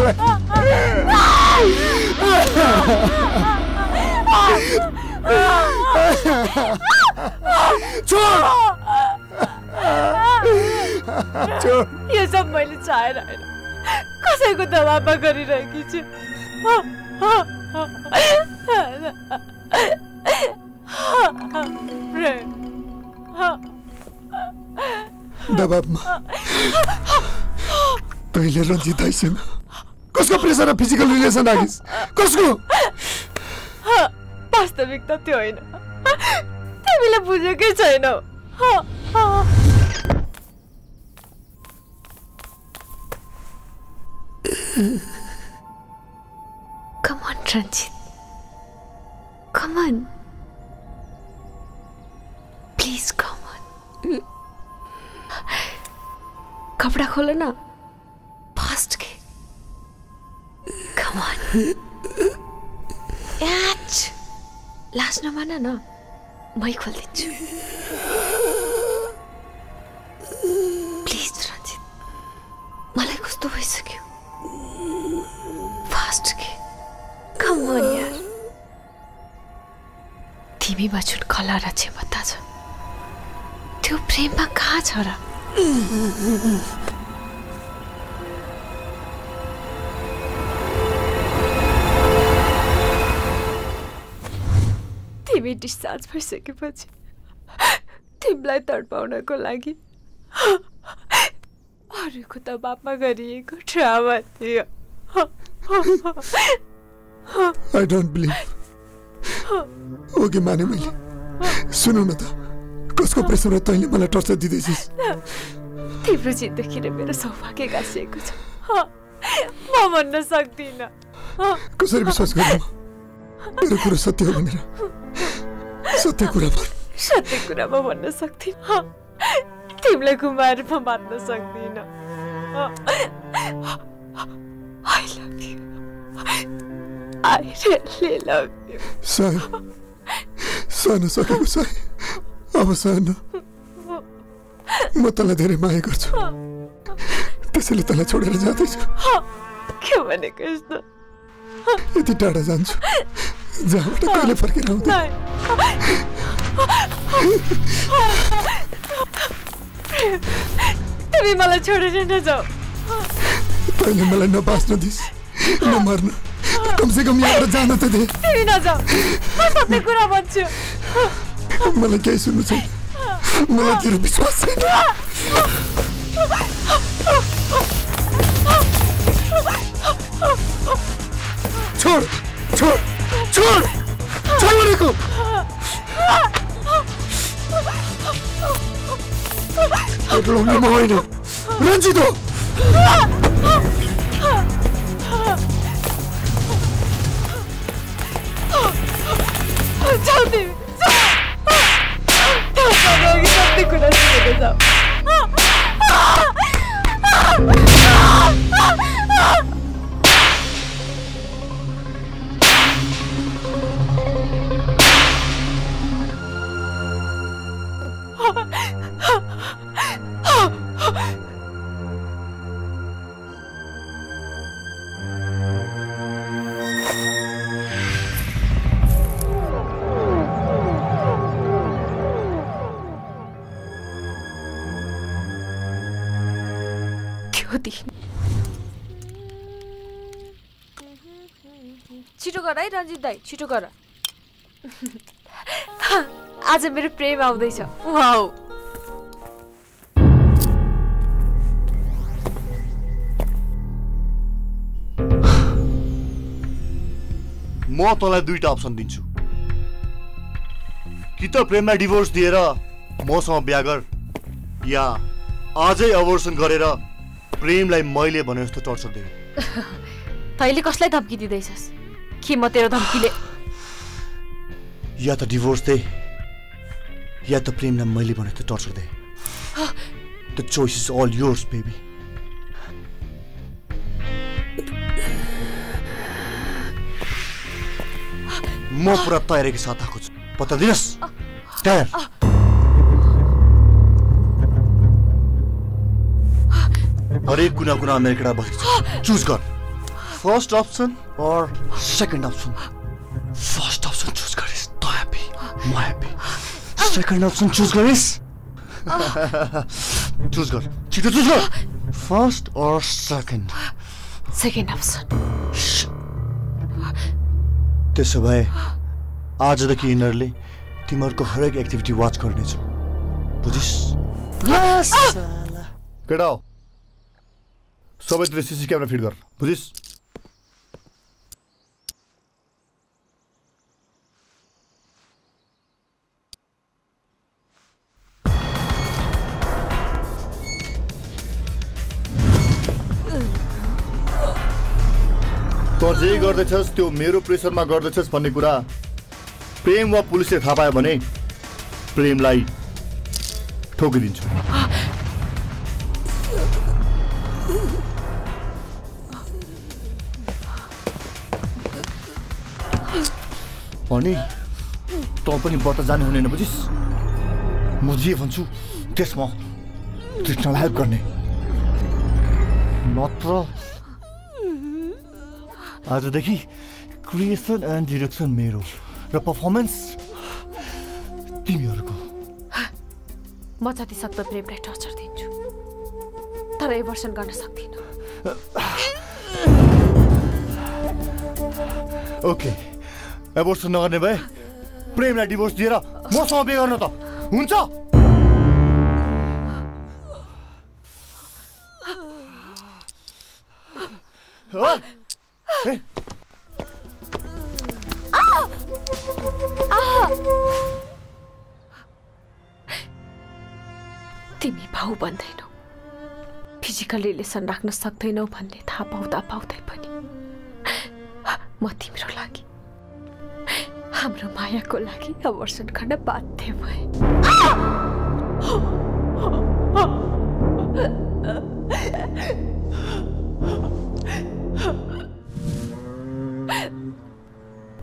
यो सब मैले चाहेर होइन, कसैको दबाबमा गरिरहेकी छु। दबाबमा तैँले रञ्जित दाइसँग कसको प्रेसर र फिजिकल रिलेसन राखिस्? कसको? वास्तविकता त्यो होइन, तिमीले बुझेकै छैनौ। Come on, Ranjit. Come on. Please, come on. कपड़ा खोलो ना. Fast के. Come on. याच. लास्ट नमाना ना. मैं खोल दिन्छु. Please, Ranjit. मलाई कस्तो भइसक्यो. Fast के. Come on, यार. तिमीमा जुन कला र क्षमता छ त्यो प्रेममा कहाँ छ र? तिमी डिस्चार्ज भइसकेपछि तिमीलाई तडपाउनको लागि अरूको दबाबमा गरिएको ड्रामा थियो। I don't believe. ओके माने मैले। सुनौ न त, कसको प्रेसरमा तैँले मलाई टर्चर दिँदैछिस्? तिम्रो जिन्दगी र मेरो सौभाग्य गाँसिएको छ। म भन्न सक्दिनँ। कसरी विश्वास गर्नु? मेरो कुरा सत्य हो भनेर। सत्य कुरा भन। सत्य कुरा म भन्न सक्दिनँ। तिमीलाई गुमाएर म बाँच्न सक्दिनँ। I love you. I really love you. सहन सकेको सही, अब सहन। म तँलाई धेरै माया गर्छु, त्यसैले तँलाई छोडेर जाँदैछु। के भनेको यस्तो? यति टाढा जान्छु जहाँबाट कहिले फर्केर आउँदैन। तिमी मलाई छोडेर नजाऊ। तैँले मलाई नबाँच्न दिस्, नमर्न, कमसेकम यहाँबाट जान त दे। तिमी नजाऊ, म सत्य कुरा भन्छु। मलाई केही सुन्नु छैन, मलाई तेरो विश्वास छैन। छोड छोड छोड छोड भनेको। रोक्नु म होइन, रञ्जित हो। जाऊ तिमी सबै कुरा सुनेर जाऊ। छिटो गर है रञ्जित दाई, छिटो गर। आज मेरो प्रेम आउँदैछ। वाउ म तँलाई दुईटा अप्सन दिन्छु, कि त प्रेमलाई डिभोर्स दिएर मसँग बिहा गर, या आजै अबोर्सन गरेर प्रेमलाई मैले भने जस्तो टर्चर दे। तैँले कसलाई धम्की दिँदैछस् कि म तेरो धम्कीले? या त डिभोर्स दे, या त प्रेमलाई मैले भने जस्तो torture they. The choice is all yours, baby. म पुरा तयारीको साथ आएको छु, पत्ता दिनुहोस्। तयार? हरेक कुना कुना मेरो केटा बसेको छ, चुज गर। फर्स्ट अप्सन और second option? First option choose गरिस् त ह्याप्पी, म ह्याप्पी। सेकेन्ड अप्सन चुज गरिस्? चुज गर, छिटो चुज गर। फर्स्ट और सेकेन्ड? Second option. त्यसो भए आजदेखि यिनीहरूले तिमीहरूको हरेक एक्टिभिटी वाच गर्नेछ, बुझिस्? केटा हो, सबैतिर सिसी क्यामेरा फिट गर, बुझिस्? तँ जे गर्दैछस् त्यो मेरो प्रेसरमा गर्दैछस् भन्ने कुरा प्रेम वा पुलिसले थाहा पायो भने प्रेमलाई ठोकिदिन्छु। अनि तँ पनि बट जाने हुने बुझिस्? म जे भन्छु त्यसमा कृष्णलाई हेल्प गर्ने, नत्र आजदेखि क्रिएसन एन्ड डिरेक्सन मेरो र पर्फर्मेन्स तिमीहरूको। म जति सक्दो प्रेमलाई टर्चर दिन्छु, तर एबर्सन गर्न सक्दिनँ। ओके, एबर्सन नगर्ने भए प्रेमलाई डिभोर्स दिएर मसँग बिहे गर्न त हुन्छ? तिमी भाउ बन्दैनौ, फिजिकल रिलेसन राख्न सक्दैनौ भन्ने थाहा पाउँदा पाउँदै पनि म तिम्रो लागि, हाम्रो मायाको लागि अबर्सन गर्न बाध्य भएँ।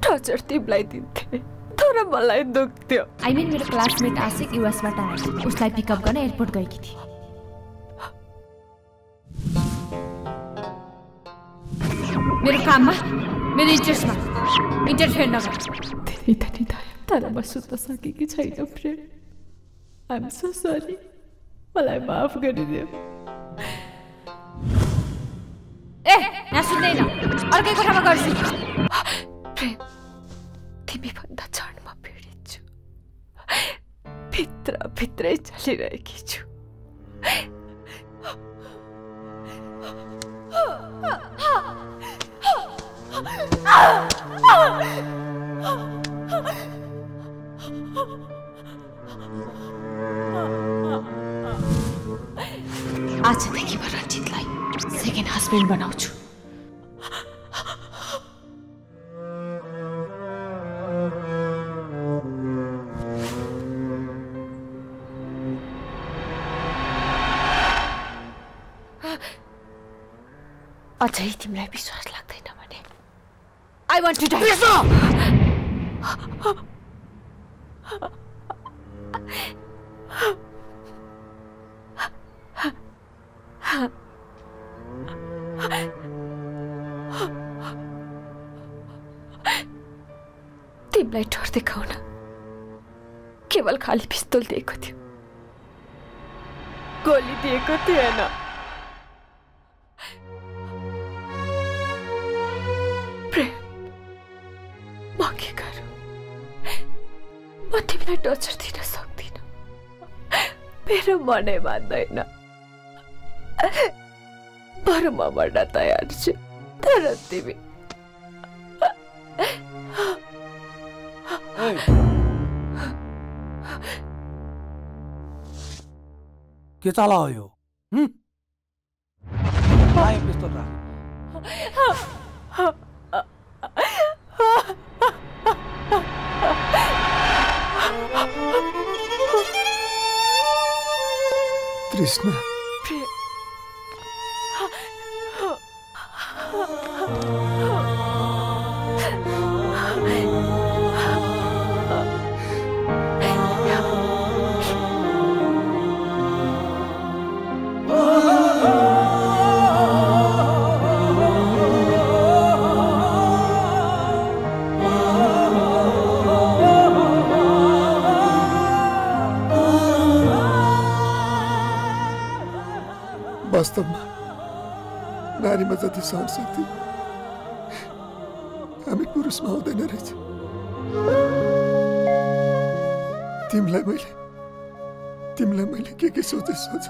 टर्चर तिमीलाई दिन्थे तर मलाई दुख्थ्यो। आई मिन मेरो क्लासमेट आशिक युएसबाट आयो, उसलाई पिकअप गर्न एयरपोर्ट गएकी थिए। मेरो काममा, मेरो इन्ट्रेस्टमा इन्टरफेयर नगर। धेरै धेरै दया, तर म सुत्न सकेकी छैन प्रेम। आइ एम सो सरी, मलाई माफ गरिदियो। ए यहाँ सुन्दैन, अर्कै कोठामा गर्छु। प्रेम, तिमी भन्दा झन् म पीडित छु, भित्र भित्रै चलिरहेकी छु। आजदेखि म रञ्जितलाई सेकेन्ड हस्बेन्ड बनाउँछु। अझै तिमीलाई विश्वास लाग्दैन भने आई वान्ट टु डाई। तिमीलाई ठोर देखाउन केवल खाली पिस्तोल दिएको थियो, गोली दिएको थिएन। म के गरौँ? म तिमीलाई टर्चर दिन सक्दिनँ, मेरो मनै मान्दैन। बरु म मर्न तयार छु, तर तिमी के चाला हो यो? पिस्तोल राख। कृष्ण वास्तवमा नारीमा जति सहन शक्ति हामी पुरुषमा हुँदैन रहेछ। तिमीलाई मैले के सोचे सोच।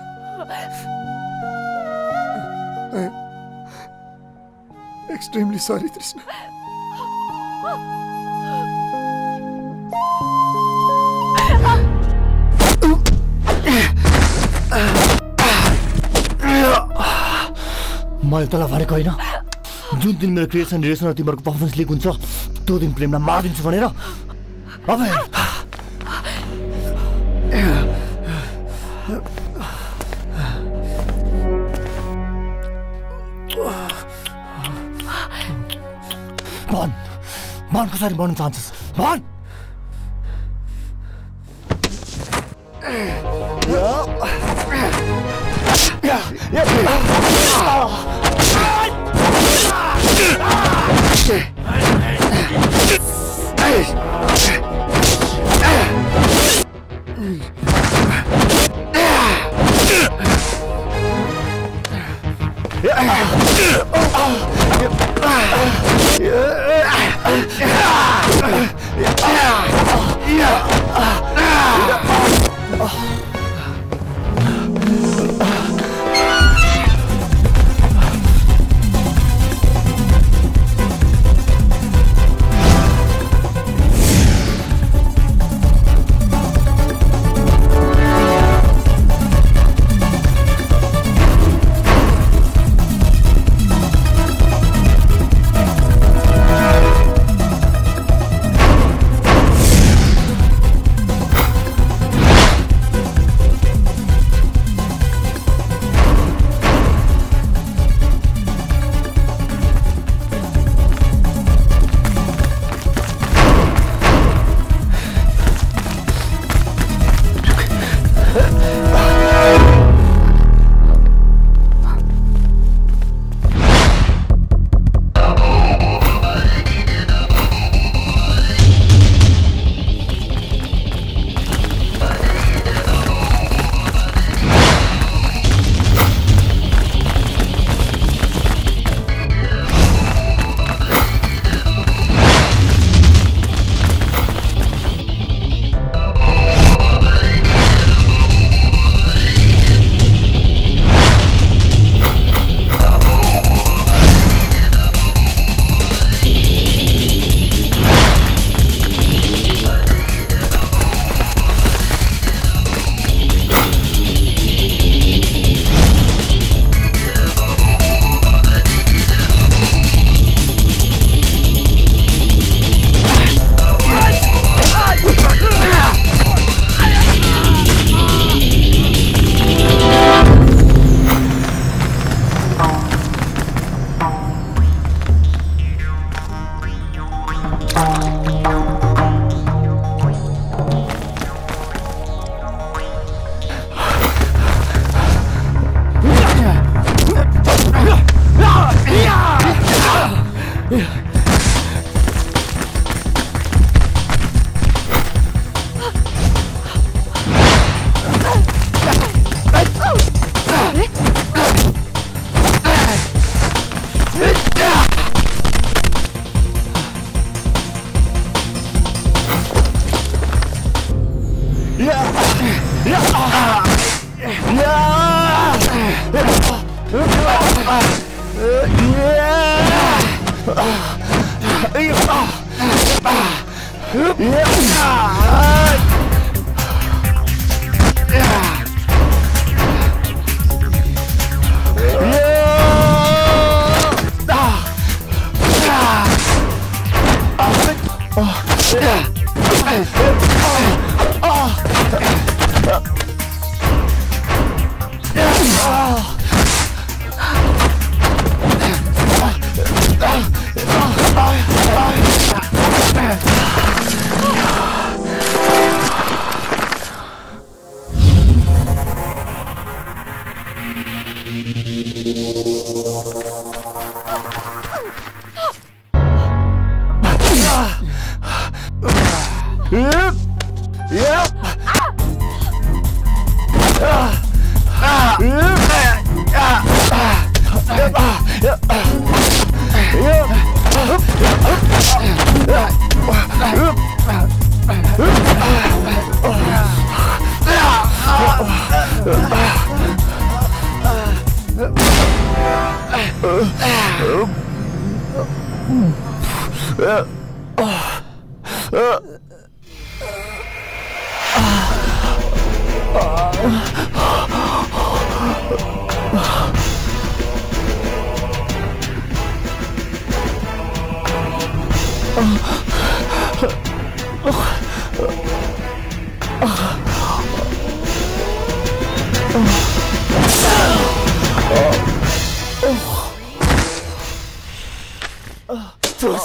Extremely sorry Krishna. मैले तँलाई भनेको होइन, जुन दिन मेरो क्रिएसन डिरेक्सन र तिमीहरूको पर्फर्मेन्स लिक हुन्छ त्यो दिन प्रेमलाई मारिदिन्छु भनेर। अब भन कसरी बन्न चाहन्छस् भन।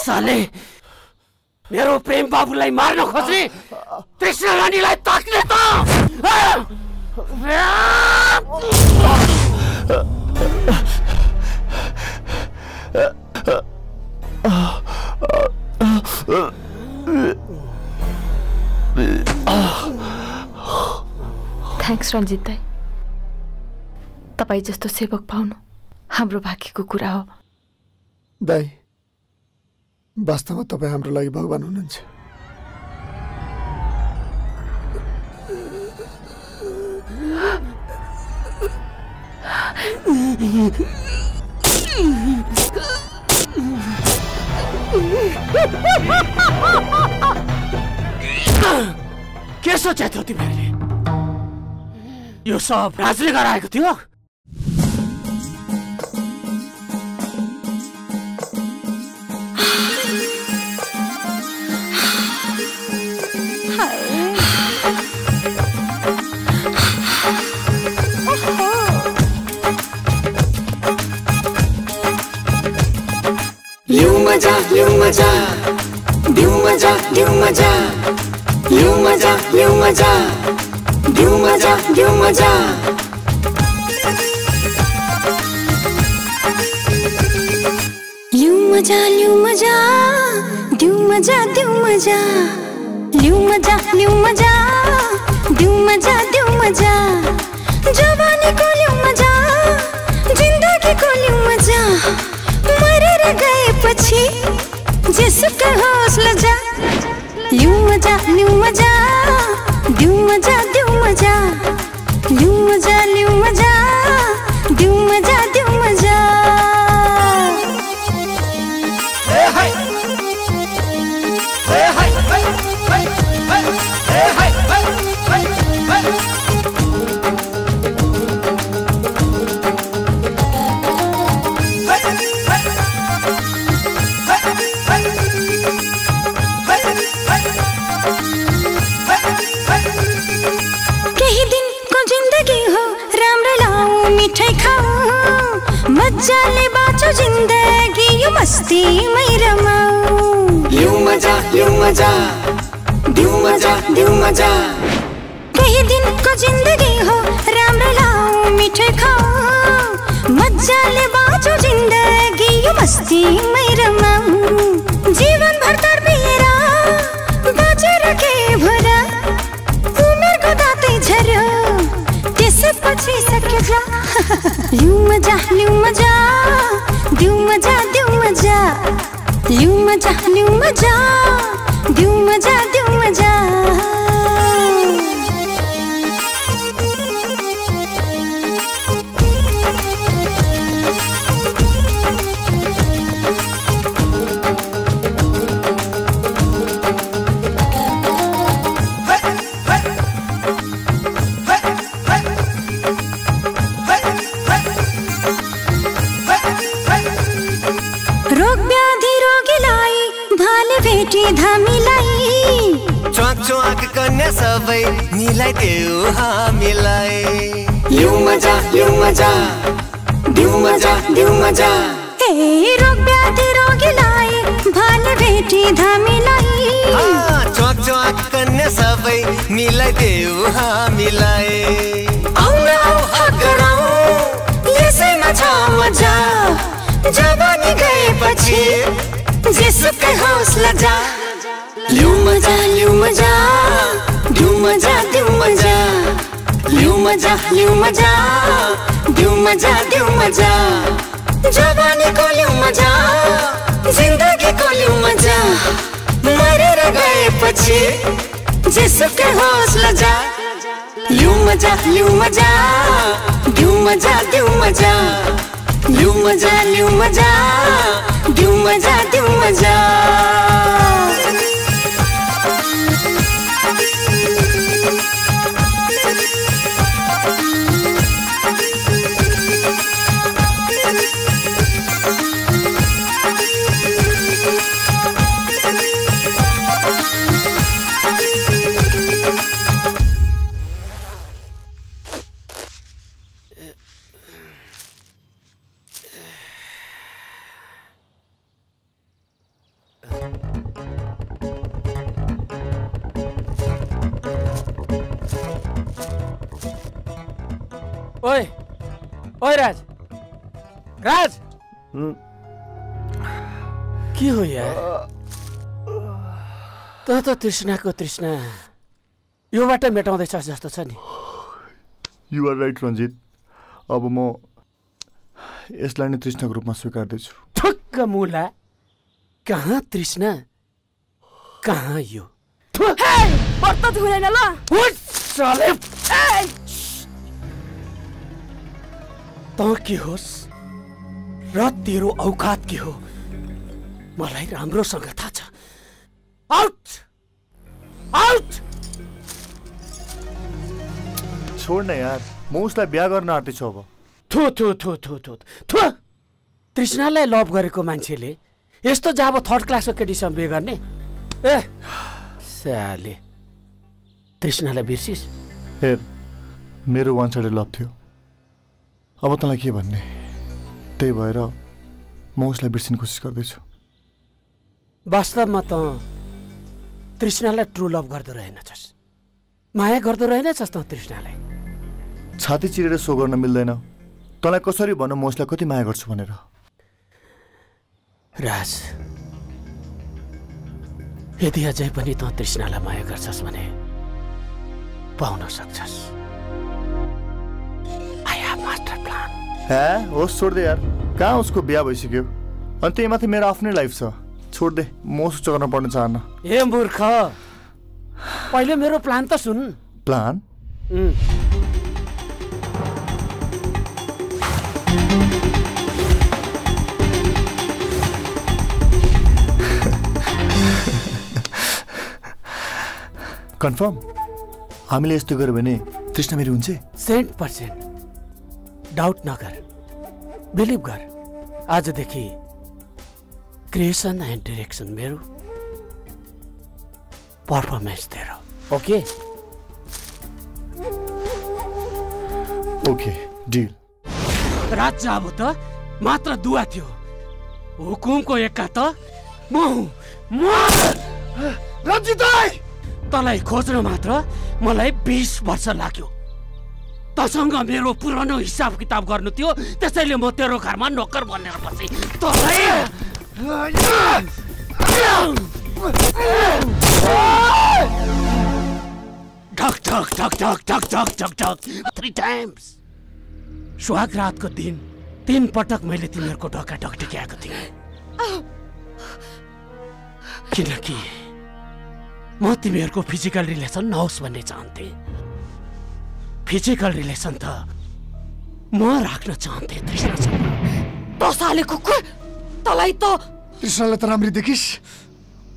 साले मेरो प्रेम बाबुलाई मार्न खोज्ने कृष्ण रानीलाई ताक्ने त थ्याङ्क्स रञ्जित दाई, तपाईँ जस्तो सेवक पाउनु हाम्रो भाग्यको कुरा हो। दाई, वास्तवमा तपाईँ हाम्रो लागि भगवान हुनुहुन्छ। के सोचेको थियो तिमीहरूले? यो सब राजले गराएको थियो? मजा लिऊ मजा दिऊ मजा दिऊ मजा लिऊ मजा लिऊ मजा दिऊ मजा दिऊ मजा लिऊ मजा लिऊ मजा दिऊ मजा दिऊ मजा लिऊ मजा लिऊ मजा दिऊ मजा दिऊ मजा जवानी को लिऊ मजा जिंदगी को लिऊ मजा मरेर गएपछि जेसुकै होस् लजा लिऊ मजा लिऊ मजा दिऊ मजा दिऊ मजा लिऊ मजा लिऊ मजा दिऊ मजा दिऊ मजा मजाले बाँचो जिन्दगी यो मस्तीमै रमाऊ लिऊ मजा लिऊ मजा दिऊ मजा दिऊ मजा केही दिनको जिन्दगी हो राम्रो लाऊ मिठै खाऊ मजाले बाँचो जिन्दगी यो मस्तीमै रमाऊ जीवन भर तडपिएर बाँचेर के भरा उमेरको दाँतै झर्यो त्यसपछि सके जा लिऊ मजा लिऊ मजा दिऊ मजा दिऊ मजा लिऊ मजा लिऊ मजा दिऊ मजा दिऊ मजा कन्या सबै मिलाइदेऊ हामीलाई लिऊ मजा लिऊ मजा दिऊ मजा दिऊ मजा ए रोग व्याधि रोगीलाई भाले भेटी धामीलाई चोक चोक कन्या सबै मिलाइदेऊ हामीलाई आउन आउ हक गरौँ यसैमा छ मजा जवानी गएपछि जेसुकै हौसला जा लिऊ मजा लिऊ मजा दिऊ मजा दिऊ मजा लिऊ मजा लिऊ मजा दिऊ मजा दिऊ मजा जवानीको लिऊ मजा जिन्दगीको लिऊ मजा मरेर गएपछि जेसुकै हौसला जा लिऊ मजा लिऊ मजा दिऊ मजा दिऊ मजा लिऊ मजा लिऊ मजा दिऊ मजा दिऊ मजा ओए ओए राज राज के हो यार त तृष्णाको तृष्णा योबाट मेटाउँदैछ जस्तो छ नि यु आर राइट रञ्जित अब म यसलाई नै तृष्णाको रूपमा स्वीकार्दैछु ठक्क मुला कहाँ तृष्णा कहाँ यो पर्त धुदैन ल त के होस् र तेरो औकात के हो मलाई राम्रोसँग थाहा छ आउट आउट छोड न यार म उसलाई बिहा गर्न आँट्दैछु अब थु थु थु थु थु थु तृष्णालाई लभ गरेको मान्छेले यस्तो जाबो थर्ड क्लासको केटीसँग बिहे गर्ने ए साले तृष्णालाई बिर्सिस हेर मेरो वान साइडेड लभ थियो अब तँलाई के भन्ने त्यही भएर म उसलाई बिर्सिने कोसिस गर्दैछु वास्तवमा त तृष्णालाई ट्रु लभ गर्दो रहेनछस् माया गर्दो रहेनछस् त तृष्णालाई छाती चिरेर सो गर्न मिल्दैन तँलाई कसरी भनौँ म उसलाई कति माया गर्छु भनेर राज यदि अझै पनि त तृष्णालाई माया गर्छस् भने पाउन सक्छस् मास्टर प्लान होस् छोड दे यार कहाँ उसको बिहा भइसक्यो अनि त्यही माथि मेरो आफ्नै लाइफ छ छोड दे म उसो गर्न पर्न चाहन्न ए मूर्ख पहिले मेरो प्लान त सुन प्लान कन्फर्म हामीले यस्तो गर्यो भने तृष्णा मेरो हुन्छ 100% डाउट नगर बिलिभ गर आजदेखि क्रिएसन एन्ड डिरेक्सन मेरो पर्फर्मेन्स तेरो ओके ओके डिल रात अब त मात्र दुआ थियो हुकुमको एक्का त म रञ्जित तँलाई खोज्न मात्र मलाई 20 वर्ष लाग्यो तसँग मेरो पुरानो हिसाब किताब गर्नु थियो त्यसैले म तेरो घरमा नोकर बनेर बसेँ ढक ढक ढक ढक ढक ढक ढक ढक 3 टाइम्स सुहाग रातको दिन 3 पटक मैले तिमीहरूको ढोका ढकढक्याएको थिएँ किनकि म तिमीहरूको फिजिकल रिलेसन नहोस् भन्ने चाहन्थे फिजिकल रिलेसन त म राख्न चाहन्थे तृष्णासँग दसाले कुकुर तँलाई त तृष्णालाई त राम्री देखिस्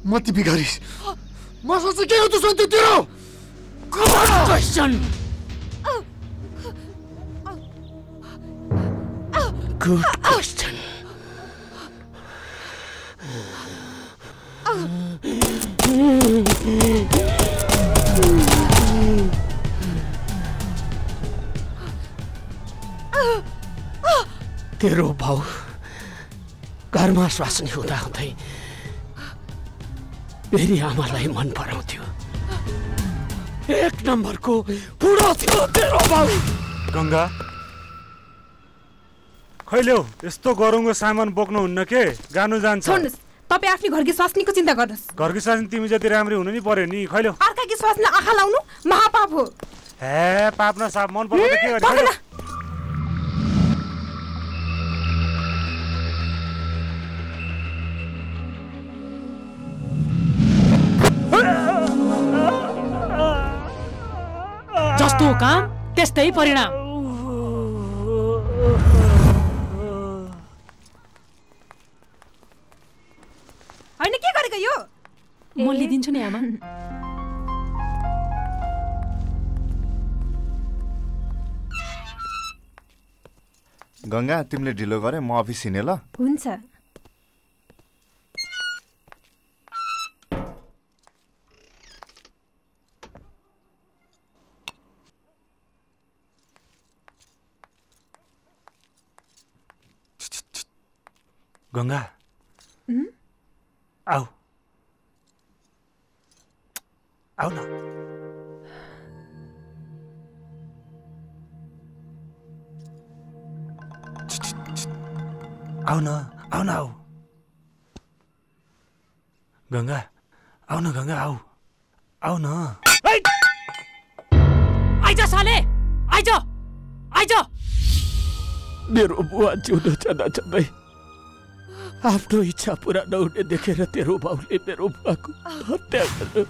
मती बिगारिस् मसँग चाहिँ के हो त सन्त तेरो क्वेसन गुड क्वेसन तेरो भाउ घरमा स्वास्नी हुँदाहुँदै मेरी आमालाई मन पराउँथ्यो। 1 नम्बरको बुढो थियो तेरो भाउ। गङ्गा खैले हो यस्तो गरौँको सामान बोक्नुहुन्न के? गानु जान्छ। छोड्नुस्, तपाईँ आफ्नो घरकी स्वास्नीको चिन्ता गर्नुहोस्। घरकी स्वास्नी तिमी जति राम्री हुनु नि पर्यो नि। खैले अर्काकी स्वास्नी आँखा लाउनु महापाप हो। हे पाप न साप मन पर्छ त के गर्ने? जस्तो काम त्यस्तै परिणाम। होइन के गरेको यो? म लिदिन्छु नि आमा। गङ्गा तिमीले ढिलो गरे म अफिस हिँडेँ ल। हुन्छ। गङ्गा आऊ आऊ न। आऊ न आऊ न आऊ। गङ्गा आऊ न गङ्गा आऊ आऊ न। आइज साले आइज आइज। मेरो बुवा जिउँदो छँदै आफ्नो इच्छा पुरा नहुने देखेर तेरो बाउले मेरो बुवाको हत्या गर्यो।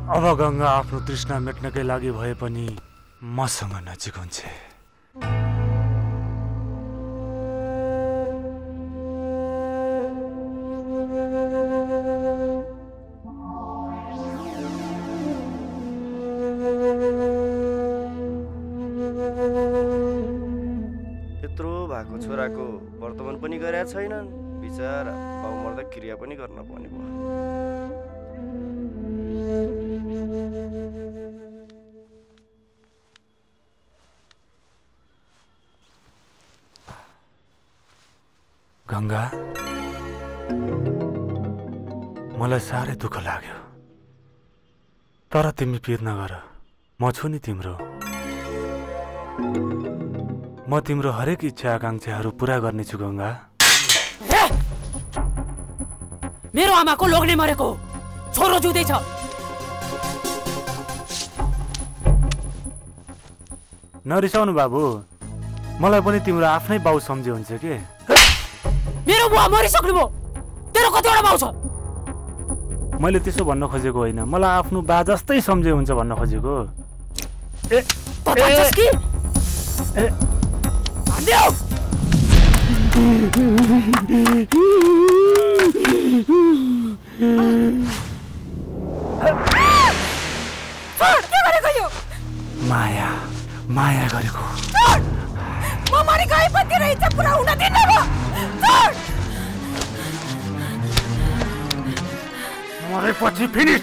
अब गङ्गा आफ्नो तृष्णा मेट्नकै लागि भए पनि मसँग नजिक हुन्छ। यत्रो भएको छोराको वर्तमान पनि गरेका छैनन्। बिचारा बाउ मर्दा क्रिया पनि गर्न पर्ने भयो। गङ्गा मलाई साह्रै दुःख लाग्यो, तर तिमी पिर नगर। म छु नि तिम्रो। म तिम्रो हरेक इच्छा आकांक्षाहरू पुरा गर्नेछु गङ्गा। मेरो आमाको लोग्ने मरेको छोरो जिउँदैछ। नरिसाउनु बाबु, मलाई पनि तिम्रो आफ्नै बाउ सम्झे हुन्छ के? मेरो बुवा मरिसक्नु भयो, तेरो कतिवटा बाउ छ? मैले त्यसो भन्न खोजेको होइन, मलाई आफ्नो बा जस्तै सम्झे हुन्छ भन्न खोजेको। माया माया गरेको। म मरि गए पनि तेरो इच्छा पुरा हुन दिन्न म। मरेपछि फिनिस।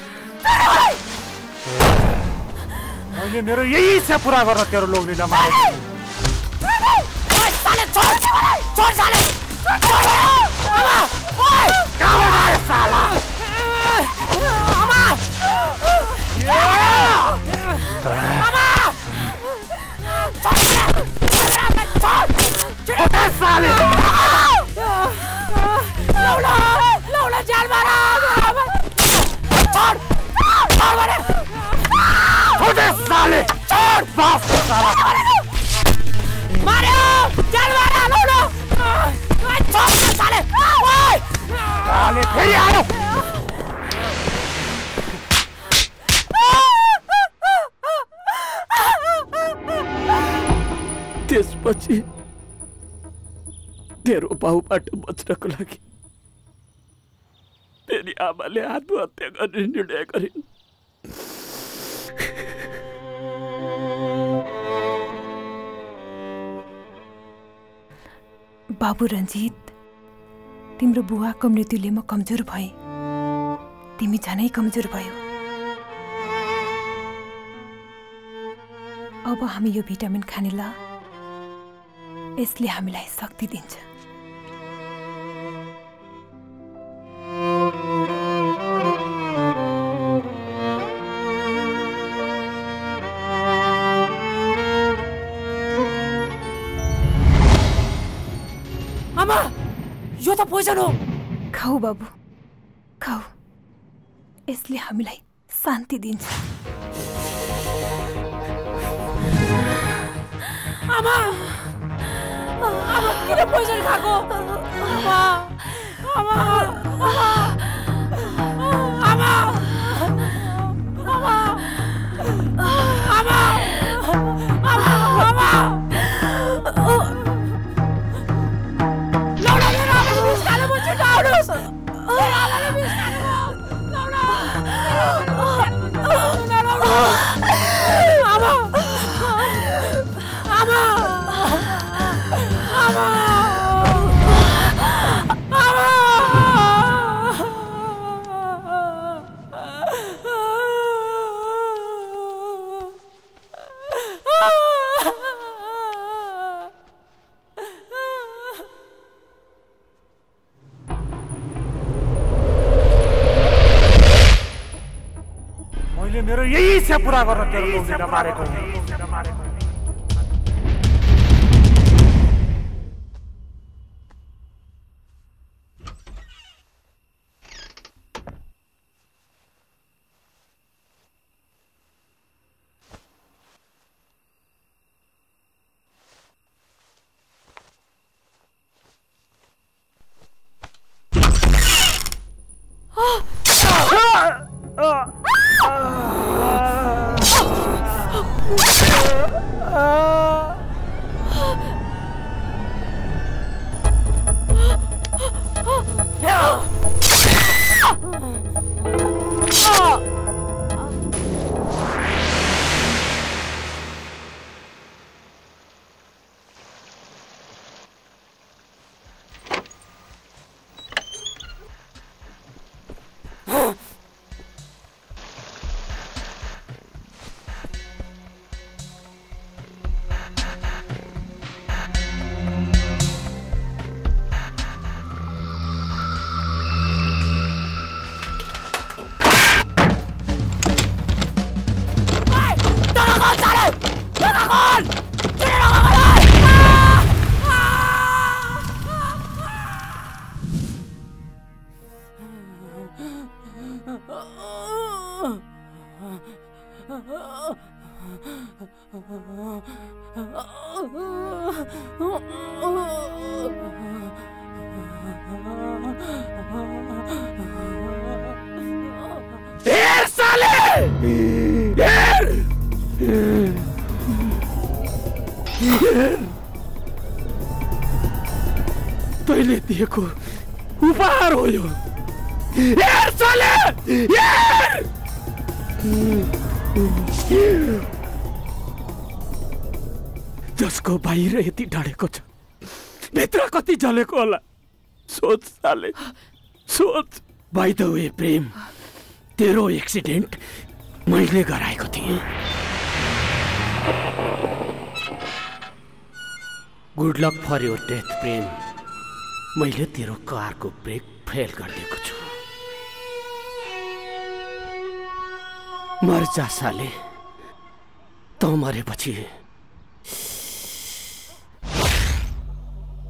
मैले मेरो यही इच्छा पुरा गर्न तेरो लोग्नेलाई मारे। त्यसपछि तेरो बाउबाट बच्नको लागि मेरी आमाले आत्महत्या गर्ने निर्णय गरिन्। बाबु रञ्जित, तिम्रो बुवाको मृत्युले म कमजोर भएँ। तिमी झनै कमजोर भयो। अब हामी यो भिटामिन खाने ल, यसले हामीलाई शक्ति दिन्छ। आमा, यो त पोइजन हो। खाऊ बाबु, खाऊ। यसले हामीलाई शान्ति दिन्छ। आमा, आमा किन पोइजन खाएको? आमा, आमा, आमा, आमा, आमा, आमा, आमा, लौडा मेरो आमाले बिस खानु म छिटो आउनुहोस्। मेरो आमाले बिस खानु म। लौडा, आमा, आमा, आमा, मैले मेरो यही इच्छा पूरा गर्न तेरो लोभीलाई मारेको। तैँले दिएको उपहार हो यो। हेर साले, हेर! जसको बाहिर यति ढलेको छ, भित्र कति जलेको होला। सोच साले, सोच। बाइ द वे प्रेम, तेरो एक्सिडेन्ट मैले गराएको थिएँ। Good luck for your death Prem. मैले तेरो कारको ब्रेक फेल गरिदिएको छु। मर जा साले। तँ मरेपछि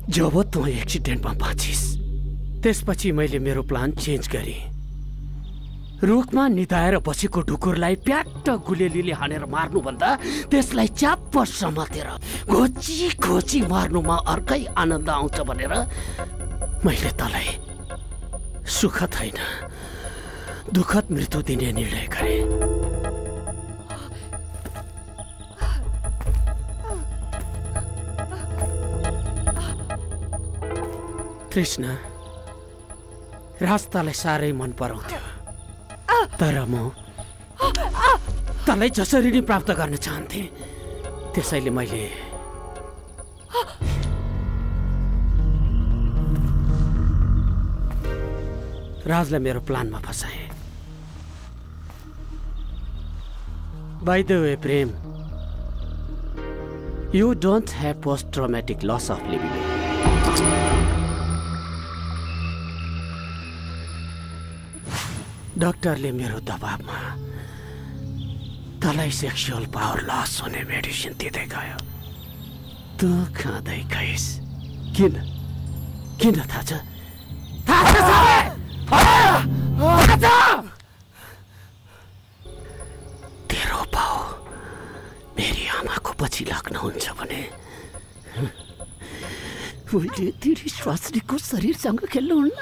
जब तँ एक्सिडेन्टमा बाँचिस्, त्यसपछि मैले मेरो प्लान चेन्ज गरेँ। रुखमा निधाएर बसेको ढुकुरलाई प्याट्ट गुलेलीले हानेर मार्नुभन्दा त्यसलाई च्याप्प समातेर घोची घोची मार्नुमा अर्कै आनन्द आउँछ भनेर मैले तँलाई सुखद होइन, दुःखद मृत्यु दिने निर्णय गरेँ। कृष्ण, रास्तालाई साह्रै मन पराउँथ्यो, तर म तँलाई जसरी नै प्राप्त गर्न चाहन्थे। त्यसैले मैले राजलाई मेरो प्लानमा फसाएँ। By the way, Prem, you don't have post-traumatic loss of libido. डाक्टरले मेरो दबाबमा तँलाई सेक्सुअल पावर लस हुने मेडिसिन दिँदै गयो। तँ खाँदै गइस्। किन थाहा छ? तेरो बाउ मेरी आमाको पछि लाग्नुहुन्छ भने उहिले तेरी स्वास्नीको शरीरसँग खेल्नुहुन्न।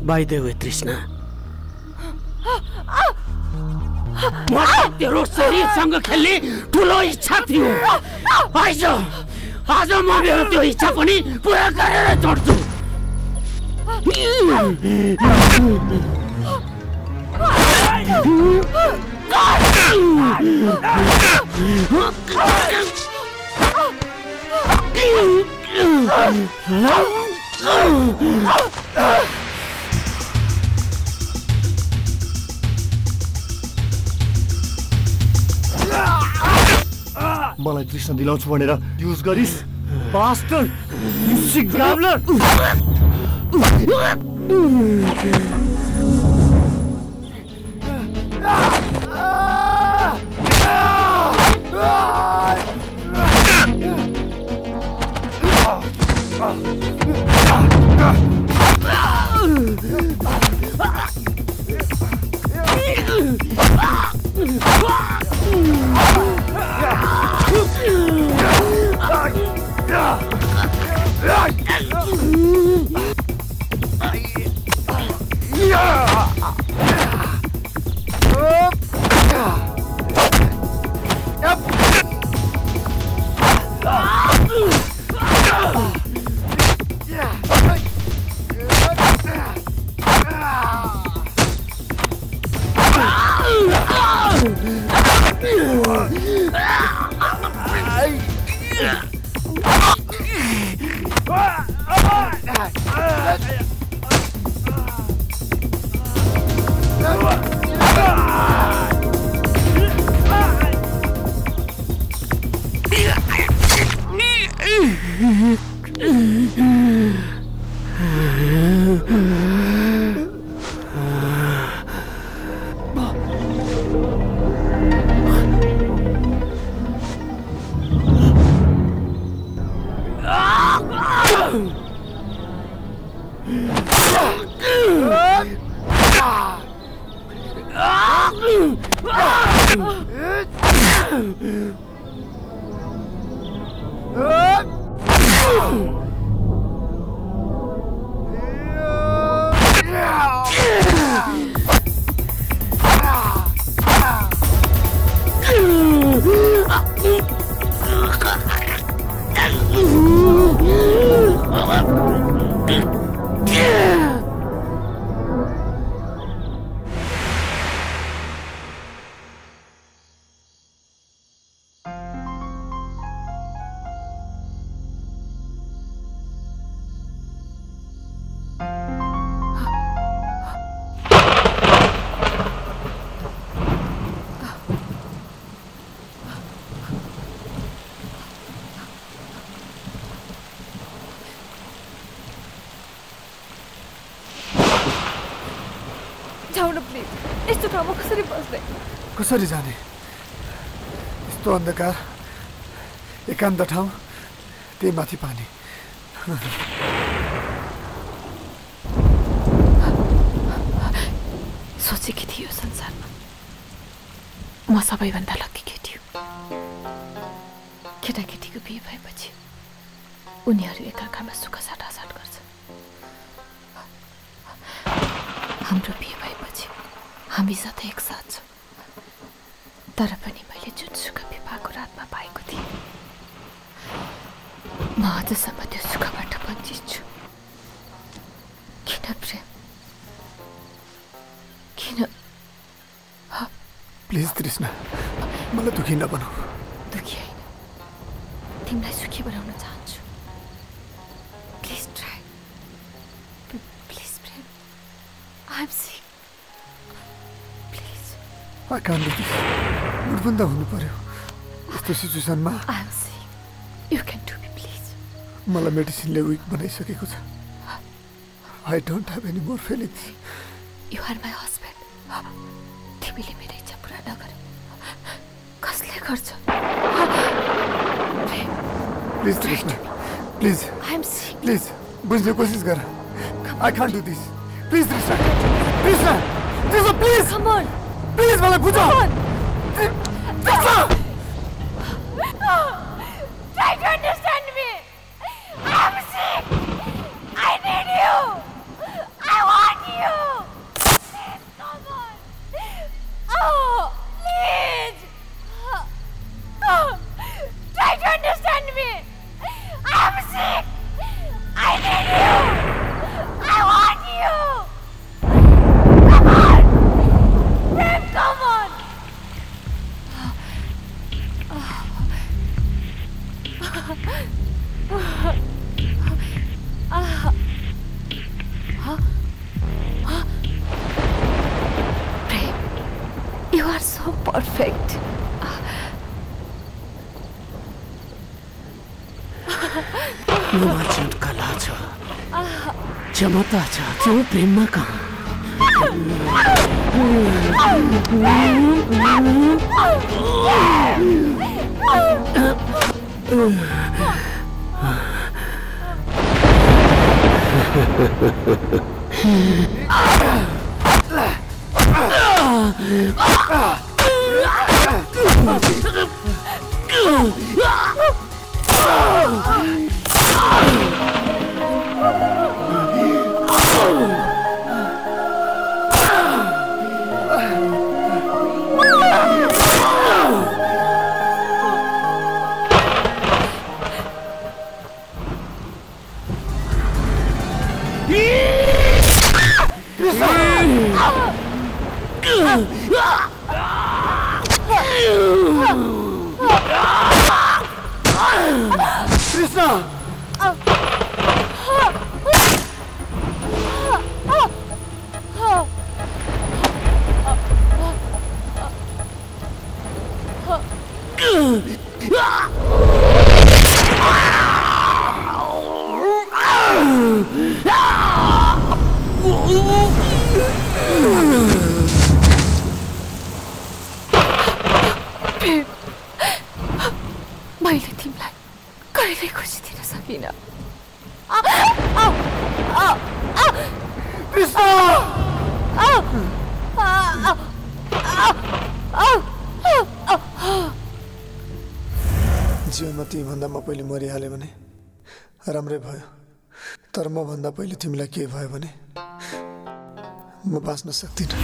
By the way, Trishna, तेरो शरीरसँग खेल्ने ठुलो इच्छा थियो। आज म मेरो त्यो इच्छा पनि पुरा गरेर छोड्छु। मलाई कृष्ण दिलाउँछु भनेर युज गरिस् बास्टर्ड, यु सिक ग्याम्बलर। कसरी जाने? यस्तो अन्धकार, एकान्त ठाउँ, त्यही माथि पानी। सोचेकी थिए यो संसारमा म सबैभन्दा लक्की केटी हुँ। केटाकेटीको बिहे भएपछि उनीहरू एकअर्कामा सुख साटासाट गर्छन्। हाम्रो बिहे भएपछि हामी सधैँ एकसाथ छौँ। तर पनि मैले जुन सुख विवाहको रातमा पाएको थिएँ, म अझसम्म त्यो सुखबाट वञ्चित छु। किन प्रेम? किन? प्लिज तृष्णा, मलाई दुखी नबनाऊ। दुखी होइन, तिमीलाई सुखी बनाउन चाहन्छु। Please try. पनि त हुनु पर्यो यस्तो सिचुएसनमा। मलाई मेडिसिनले विक बनाइसकेको छ। I don't have any more feelings. You are my husband. तिमीले मेरो इच्छा पुरा नगरे कसले गर्छ? Please, Krishna. Please. I'm sick. Please. बुझ्ने कोसिस गर। I can't do this. Please, Krishna. Krishna. Krishna, please. Come on. Please, मलाई बुझ। Krishna. Try to understand me. I'm sick. I need you. I want you. Please, come on. Oh, please. Try to understand me. I'm sick. I need you. I want you. Come on. Babe, come on. Babe, you are so perfect. ममा जुन कला छ क्षमता छ त्यो प्रेममा कहाँ मैले तिमीलाई कहिले खुसी दिन सकिनँ। जीवनमा तिमीभन्दा म पहिले मरिहालेँ भने राम्रै भयो, तर मभन्दा पहिले तिमीलाई के भयो भने म बाँच्न सक्दिनँ।